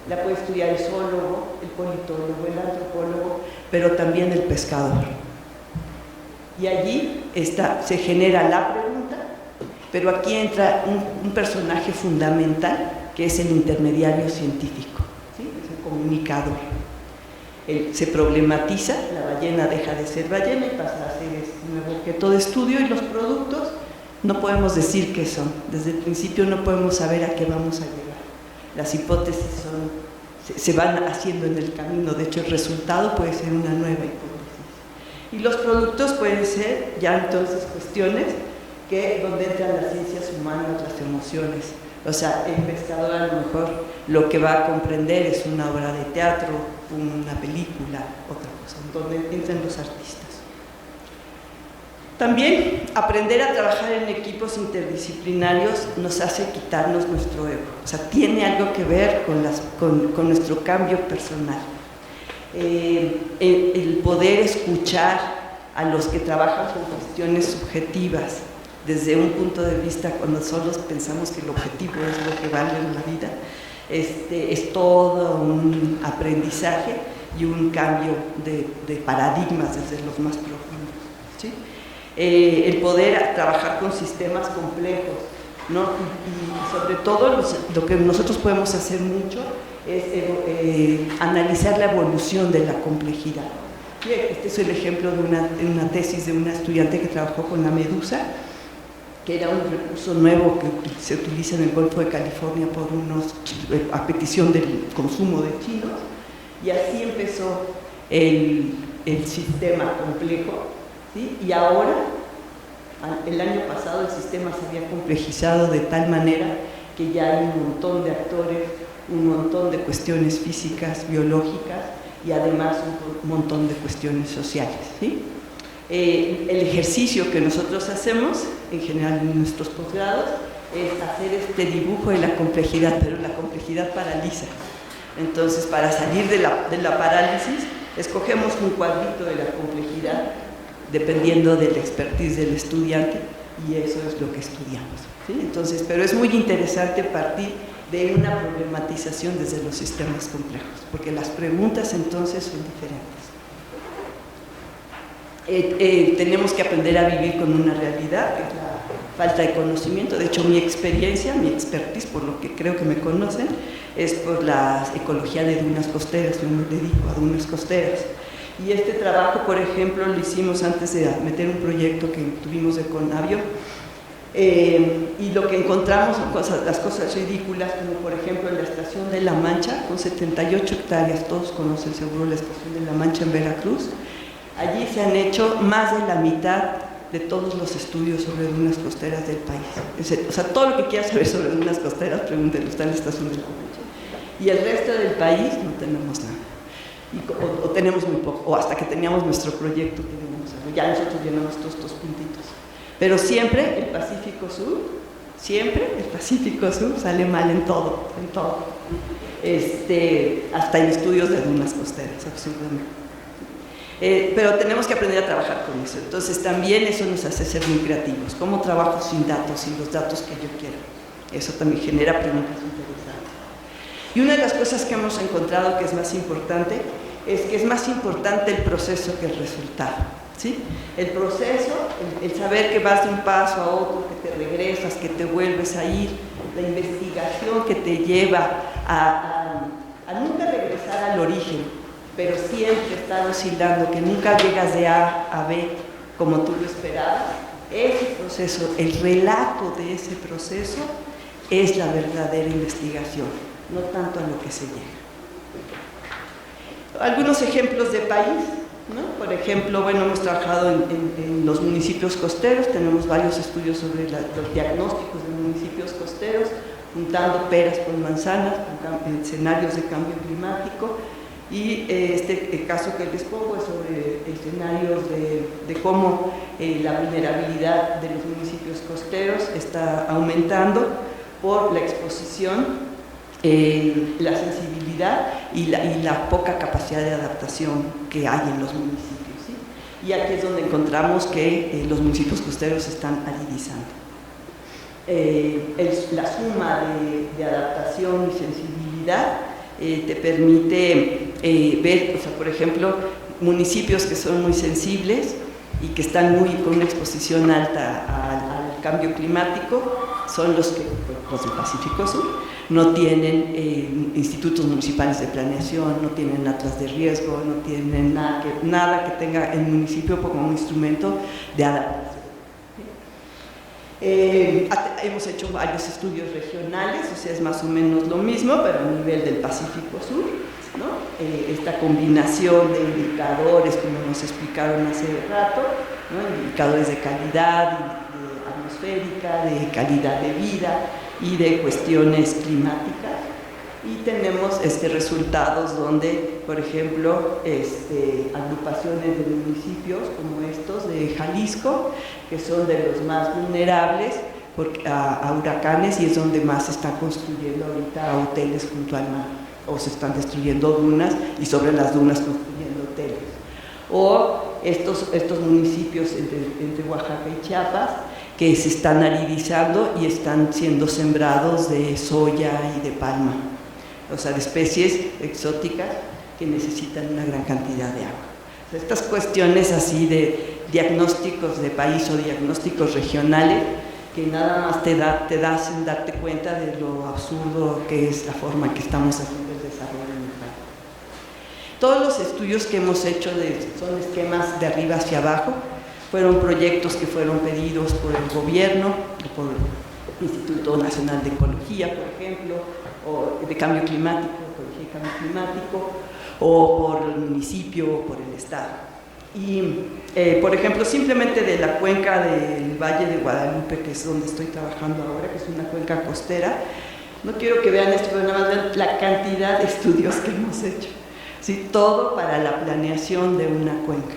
S3: la puede estudiar el zoólogo, el politólogo, el antropólogo, pero también el pescador. Y allí se genera la pregunta, pero aquí entra un personaje fundamental, que es el intermediario científico, ¿sí? Es el comunicador. Se problematiza, la ballena deja de ser ballena y pasa a ser este nuevo objeto de estudio, y los productos no podemos decir qué son. Desde el principio no podemos saber a qué vamos a llegar. Las hipótesis se van haciendo en el camino, de hecho el resultado puede ser una nueva hipótesis. Y los productos pueden ser ya entonces cuestiones donde entran las ciencias humanas, las emociones. O sea, el pescador a lo mejor lo que va a comprender es una obra de teatro, una película, otra cosa, donde entran los artistas. También aprender a trabajar en equipos interdisciplinarios nos hace quitarnos nuestro ego. O sea, tiene algo que ver con nuestro cambio personal. El poder escuchar a los que trabajan con cuestiones subjetivas desde un punto de vista cuando solo pensamos que el objetivo es lo que vale en la vida, es todo un aprendizaje y un cambio de paradigmas desde los más profundos, ¿sí? El poder trabajar con sistemas complejos, ¿no? Y sobre todo lo que nosotros podemos hacer mucho es analizar la evolución de la complejidad. Este es el ejemplo de una tesis de una estudiante que trabajó con la medusa,
S5: que era un recurso nuevo que se utiliza en el Golfo de California a petición del consumo de chinos, y así empezó el sistema complejo, ¿sí? Y ahora, el año pasado, el sistema se había complejizado de tal manera que ya hay un montón de actores, un montón de cuestiones físicas, biológicas y además un montón de cuestiones sociales, ¿sí? El ejercicio que nosotros hacemos, en general en nuestros posgrados, es hacer este dibujo de la complejidad, pero la complejidad paraliza. Entonces, para salir de la parálisis, escogemos un cuadrito de la complejidad, dependiendo del expertise del estudiante, y eso es lo que estudiamos, ¿sí? Entonces, pero es muy interesante partir de una problematización desde los sistemas complejos, porque las preguntas entonces son diferentes. Tenemos que aprender a vivir con una realidad, que es la falta de conocimiento. De hecho, mi experiencia, mi expertise, por lo que creo que me conocen, es por la ecología de dunas costeras. Yo me dedico a dunas costeras. Y este trabajo, por ejemplo, lo hicimos antes de meter un proyecto que tuvimos de Conavio, y lo que encontramos son las cosas ridículas, como por ejemplo en la estación de La Mancha, con 78 hectáreas, todos conocen seguro la estación de La Mancha en Veracruz. Allí se han hecho más de la mitad de todos los estudios sobre dunas costeras del país. O sea, todo lo que quieras saber sobre dunas costeras, pregúntenlo, está en la estación de La Mancha. Y el resto del país no tenemos nada. O tenemos muy poco, o hasta que teníamos nuestro proyecto, ya nosotros llenamos todos estos puntitos. Pero siempre el Pacífico Sur sale mal en todo. Hasta en estudios de dunas costeras, absurdamente. Pero tenemos que aprender a trabajar con eso. Entonces también eso nos hace ser muy creativos. ¿Cómo trabajo sin datos, sin los datos que yo quiero? Eso también genera preguntas interesantes. Y una de las cosas que hemos encontrado que es más importante es que es más importante el proceso que el resultado, ¿sí? El proceso, el saber que vas de un paso a otro, que te regresas, que te vuelves a ir, la investigación que te lleva a nunca regresar al origen, pero siempre estar oscilando, que nunca llegas de A a B como tú lo esperabas. Ese proceso, el relato de ese proceso es la verdadera investigación, no tanto a lo que se llega. Algunos ejemplos de país, ¿no? Por ejemplo, bueno, hemos trabajado en los municipios costeros, tenemos varios estudios sobre los diagnósticos de municipios costeros, juntando peras con manzanas, con escenarios de cambio climático. Y el caso que les pongo es sobre escenarios de cómo la vulnerabilidad de los municipios costeros está aumentando por la exposición, la sensibilidad y la poca capacidad de adaptación que hay en los municipios, ¿sí? Y aquí es donde encontramos que los municipios costeros se están aridizando. La suma de adaptación y sensibilidad te permite ver, o sea, por ejemplo, municipios que son muy sensibles y que están con una exposición alta al cambio climático, son los del Pacífico Sur. No tienen institutos municipales de planeación, no tienen atlas de riesgo, no tienen nada que tenga el municipio como un instrumento de adaptación. Hemos hecho varios estudios regionales, o sea, es más o menos lo mismo, pero a nivel del Pacífico Sur, ¿no? Esta combinación de indicadores, como nos explicaron hace rato, ¿no? Indicadores de calidad atmosférica, de calidad de vida y de cuestiones climáticas. Y tenemos resultados donde, por ejemplo, agrupaciones de municipios como estos de Jalisco, que son de los más vulnerables a huracanes, y es donde más se están construyendo ahorita hoteles junto al mar, o se están destruyendo dunas y sobre las dunas construyendo hoteles. O estos municipios entre Oaxaca y Chiapas, que se están aridizando y están siendo sembrados de soya y de palma, o sea, de especies exóticas que necesitan una gran cantidad de agua. O sea, estas cuestiones así de diagnósticos de país o diagnósticos regionales, que nada más te hacen darte cuenta de lo absurdo que es la forma en que estamos haciendo el desarrollo en el país. Todos los estudios que hemos hecho son esquemas de arriba hacia abajo, Fueron proyectos que fueron pedidos por el gobierno, por el Instituto Nacional de Ecología, por ejemplo, o de Cambio Climático, Ecología y Cambio Climático, o por el municipio, o por el Estado. Y, por ejemplo, simplemente de la cuenca del Valle de Guadalupe, que es donde estoy trabajando ahora, que es una cuenca costera, no quiero que vean esto, pero nada más vean la cantidad de estudios que hemos hecho. ¿Sí? Todo para la planeación de una cuenca.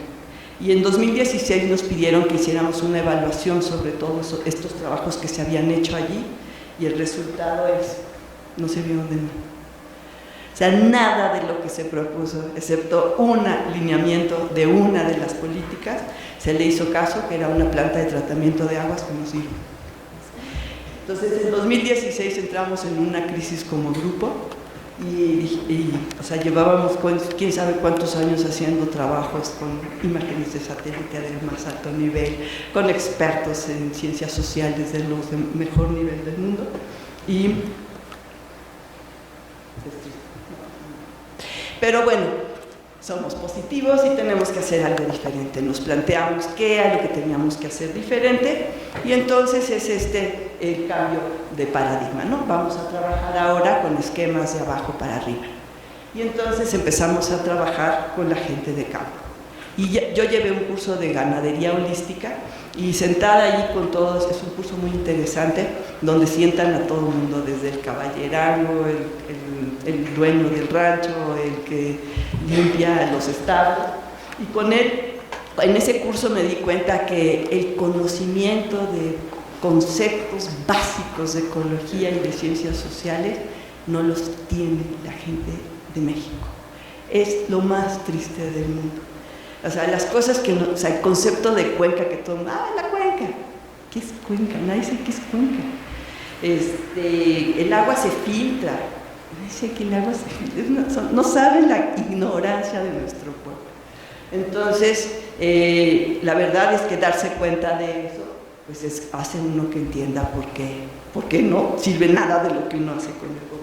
S5: Y en 2016 nos pidieron que hiciéramos una evaluación sobre todos estos trabajos que se habían hecho allí, y el resultado es, no se vio de nada. O sea, nada de lo que se propuso, excepto un alineamiento de una de las políticas, se le hizo caso, que era una planta de tratamiento de aguas que no sirve. Entonces, en 2016 entramos en una crisis como grupo o sea, llevábamos quién sabe cuántos años haciendo trabajos con imágenes de satélite del más alto nivel, con expertos en ciencias sociales de los de mejor nivel del mundo, pero bueno, somos positivos y tenemos que hacer algo diferente. Nos planteamos qué era lo que teníamos que hacer diferente, y entonces es el cambio de paradigma, ¿no? Vamos a trabajar ahora con esquemas de abajo para arriba. Y entonces empezamos a trabajar con la gente de campo. Y yo llevé un curso de ganadería holística, y sentada allí con todos, es un curso muy interesante, donde sientan a todo el mundo, desde el caballerango, el dueño del rancho, el que limpia los establos. Y con él, en ese curso me di cuenta que el conocimiento de conceptos básicos de ecología y de ciencias sociales no los tiene la gente de México. Es lo más triste del mundo. O sea, las cosas que no, o sea, el concepto de cuenca que todo el mundo, la cuenca. ¿Qué es cuenca? Nadie sabe qué es cuenca. El agua se filtra. Dice que el agua se filtra. No saben la ignorancia de nuestro pueblo. Entonces, la verdad es que darse cuenta de eso, pues hace uno que entienda por qué no sirve nada de lo que uno hace con el gobierno.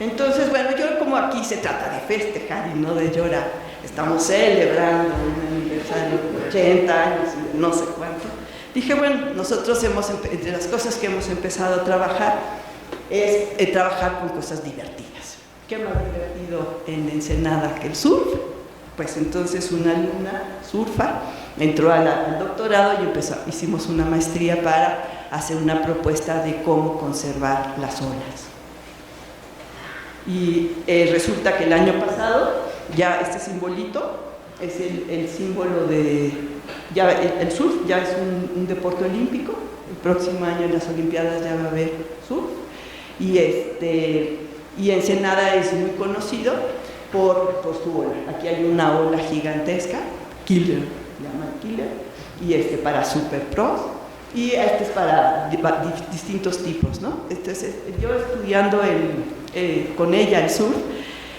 S5: Entonces, bueno, yo como aquí se trata de festejar y no de llorar, estamos celebrando un aniversario de 80 años y no sé cuánto, dije, bueno, nosotros entre las cosas que hemos empezado a trabajar es trabajar con cosas divertidas. ¿Qué más divertido en Ensenada que el surf? Pues entonces una alumna surfa, entró al doctorado y hicimos una maestría para hacer una propuesta de cómo conservar las olas. Y resulta que el año pasado, ya este simbolito es el símbolo de, ya el surf ya es un deporte olímpico. El próximo año en las Olimpiadas ya va a haber surf, y Ensenada es muy conocido por su ola. Aquí hay una ola gigantesca, Killer, llaman Killer, y para super pros, y es para distintos tipos, ¿no? Entonces, yo estudiando con ella el surf,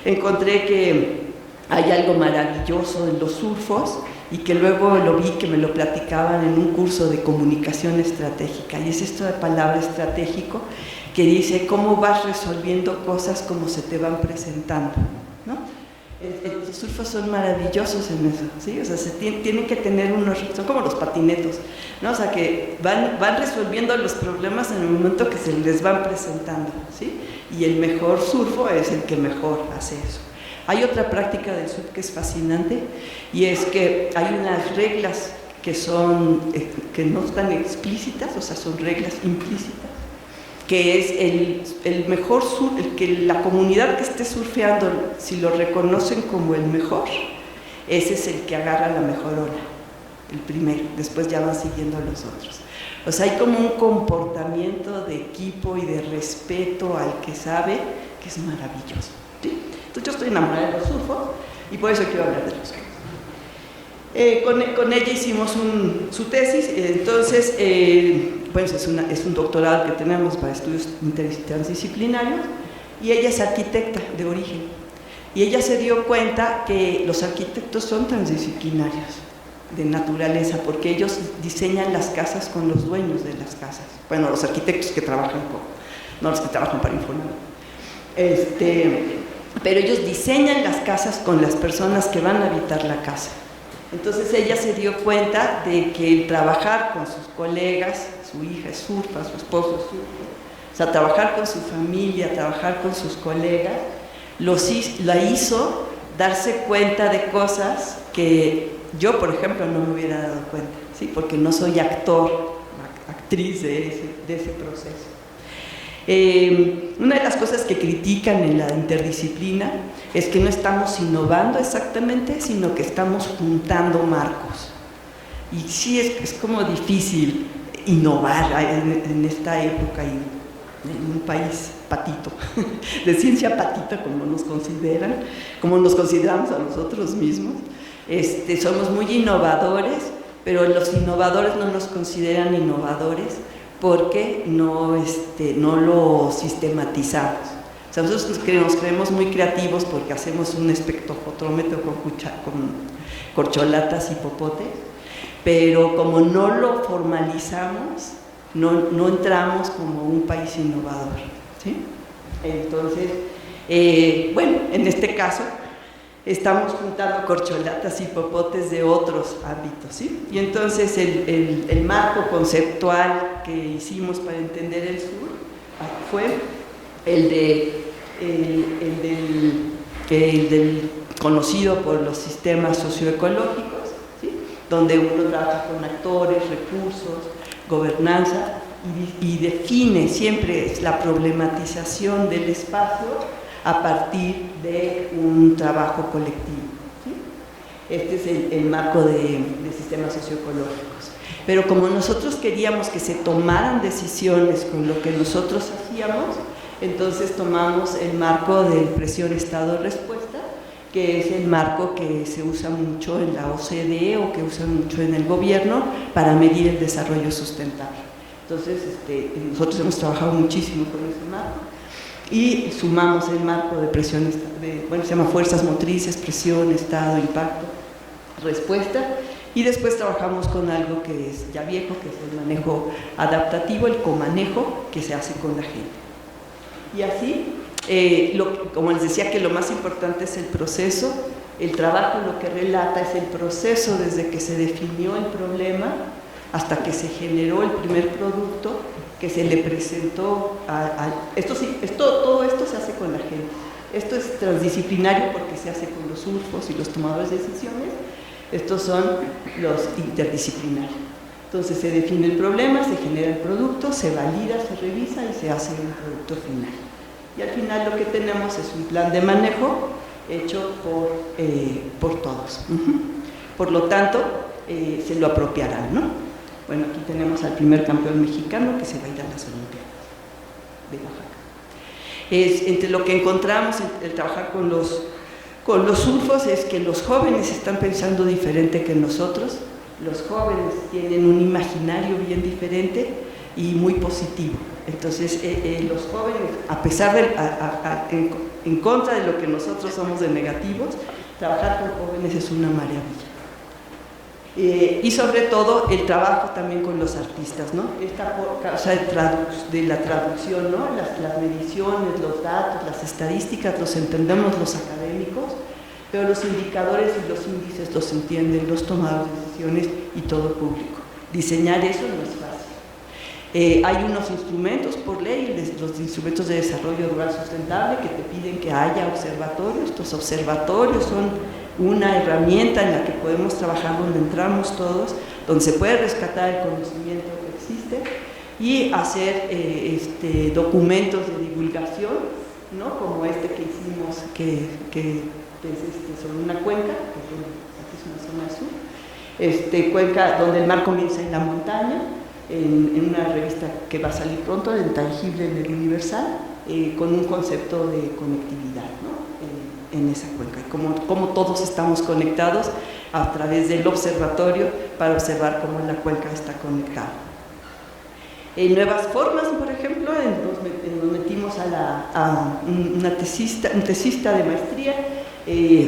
S5: encontré que hay algo maravilloso en los surfos, y que luego lo vi que me lo platicaban en un curso de comunicación estratégica, y es esto de palabra estratégico, que dice cómo vas resolviendo cosas como se te van presentando, ¿no? Los surfos son maravillosos en eso, ¿sí? O sea, tienen que tener son como los patinetos, ¿no? O sea, que van resolviendo los problemas en el momento que se les van presentando, ¿sí? Y el mejor surfo es el que mejor hace eso. Hay otra práctica del surf que es fascinante, y es que hay unas reglas que no están explícitas, o sea, son reglas implícitas, que es el mejor surf, el que la comunidad que esté surfeando, si lo reconocen como el mejor, ese es el que agarra la mejor ola, el primero, después ya van siguiendo los otros. O sea, hay como un comportamiento de equipo y de respeto al que sabe, que es maravilloso, ¿sí? Entonces yo estoy enamorada de los surfos, y por eso quiero hablar de los surfos. Con ella hicimos su tesis, entonces pues es un doctorado que tenemos para estudios transdisciplinarios, y ella es arquitecta de origen, y ella se dio cuenta que los arquitectos son transdisciplinarios de naturaleza, porque ellos diseñan las casas con los dueños de las casas, bueno, los arquitectos que trabajan no los que trabajan para Infonavit, pero ellos diseñan las casas con las personas que van a habitar la casa. Entonces ella se dio cuenta de que el trabajar con sus colegas, su hija es surfa, su esposo es surfa, o sea, trabajar con su familia, trabajar con sus colegas, la hizo darse cuenta de cosas que yo, por ejemplo, no me hubiera dado cuenta, ¿sí? Porque no soy actriz de ese proceso. Una de las cosas que critican en la interdisciplina es que no estamos innovando exactamente, sino que estamos juntando marcos. Y sí es como difícil innovar en esta época y en un país patito, de ciencia patita como nos consideran, como nos consideramos a nosotros mismos. Somos muy innovadores, pero los innovadores no nos consideran innovadores porque no lo sistematizamos. O sea, nosotros nos creemos muy creativos porque hacemos un espectrofotómetro con corcholatas y popotes, pero como no lo formalizamos, no entramos como un país innovador, ¿sí? Entonces, bueno, en este caso estamos juntando corcholatas y popotes de otros ámbitos, ¿sí? Y entonces el marco conceptual que hicimos para entender el sur fue el del conocido por los sistemas socioecológicos, ¿sí? Donde uno trabaja con actores, recursos, gobernanza y define siempre la problematización del espacio a partir de un trabajo colectivo, ¿sí? Este es el marco de sistemas socioecológicos. Pero como nosotros queríamos que se tomaran decisiones con lo que nosotros hacíamos, entonces tomamos el marco de presión estado-respuesta, que es el marco que se usa mucho en la OCDE o que usa mucho en el gobierno para medir el desarrollo sustentable. Entonces, nosotros hemos trabajado muchísimo con ese marco y sumamos el marco de presión, se llama fuerzas motrices, presión, estado, impacto, respuesta, y después trabajamos con algo que es ya viejo, que es el manejo adaptativo, el comanejo que se hace con la gente. Y así, como les decía, que lo más importante es el proceso, el trabajo lo que relata es el proceso desde que se definió el problema hasta que se generó el primer producto que se le presentó todo esto se hace con la gente. Esto es transdisciplinario porque se hace con los surfos y los tomadores de decisiones. Estos son los interdisciplinarios. Entonces se define el problema, se genera el producto, se valida, se revisa y se hace un producto final. Y al final lo que tenemos es un plan de manejo hecho por todos. Por lo tanto, se lo apropiarán, ¿no? Bueno, aquí tenemos al primer campeón mexicano que se va a ir a las Olimpiadas de Oaxaca. Entre lo que encontramos el trabajar con los surfos es que los jóvenes están pensando diferente que nosotros. Los jóvenes tienen un imaginario bien diferente y muy positivo. Entonces, los jóvenes, a pesar de, en contra de lo que nosotros somos de negativos, trabajar con jóvenes es una maravilla. Y sobre todo el trabajo también con los artistas, ¿no? Esta cosa de la traducción, ¿no? Las mediciones, los datos, las estadísticas los entendemos los académicos, pero los indicadores y los índices los entienden los tomadores de decisiones y todo el público. Diseñar eso no es fácil. Hay unos instrumentos por ley, los instrumentos de desarrollo rural sustentable, que te piden que haya observatorios. Estos observatorios son una herramienta en la que podemos trabajar, donde entramos todos, donde se puede rescatar el conocimiento que existe y hacer documentos de divulgación, ¿no? Como este que hicimos, que es sobre una cuenca, aquí es una zona sur, cuenca donde el mar comienza en la montaña, en una revista que va a salir pronto, El Tangible en el Universal, con un concepto de conectividad, ¿no? En esa cuenca, y como todos estamos conectados a través del observatorio para observar cómo la cuenca está conectada. En nuevas formas, por ejemplo, nos metimos a un tesista de maestría,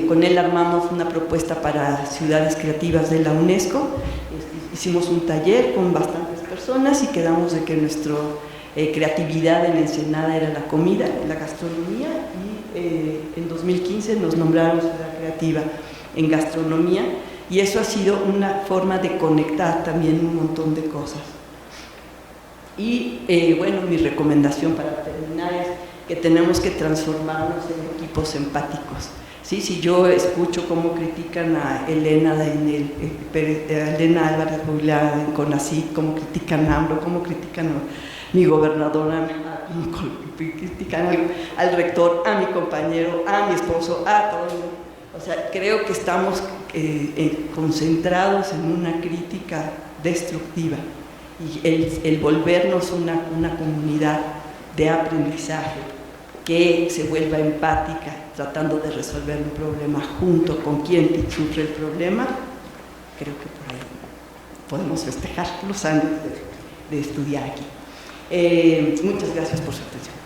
S5: con él armamos una propuesta para ciudades creativas de la UNESCO, hicimos un taller con bastantes personas y quedamos de que nuestra creatividad en Ensenada era la comida, la gastronomía, y en 2015 nos nombraron ciudad creativa en gastronomía, Y eso ha sido una forma de conectar también un montón de cosas. Y bueno, mi recomendación para terminar es que tenemos que transformarnos en equipos empáticos. ¿Sí? Si yo escucho cómo critican a Elena Álvarez Rubilar en CONACYT, cómo critican a AMLO, cómo critican a mi gobernadora, critican al rector, a mi compañero, a mi esposo, a todo el mundo. O sea, creo que estamos concentrados en una crítica destructiva y el volvernos una comunidad de aprendizaje que se vuelva empática, tratando de resolver un problema junto con quien sufre el problema, creo que por ahí podemos festejar los años de estudiar aquí. Muchas gracias por su atención.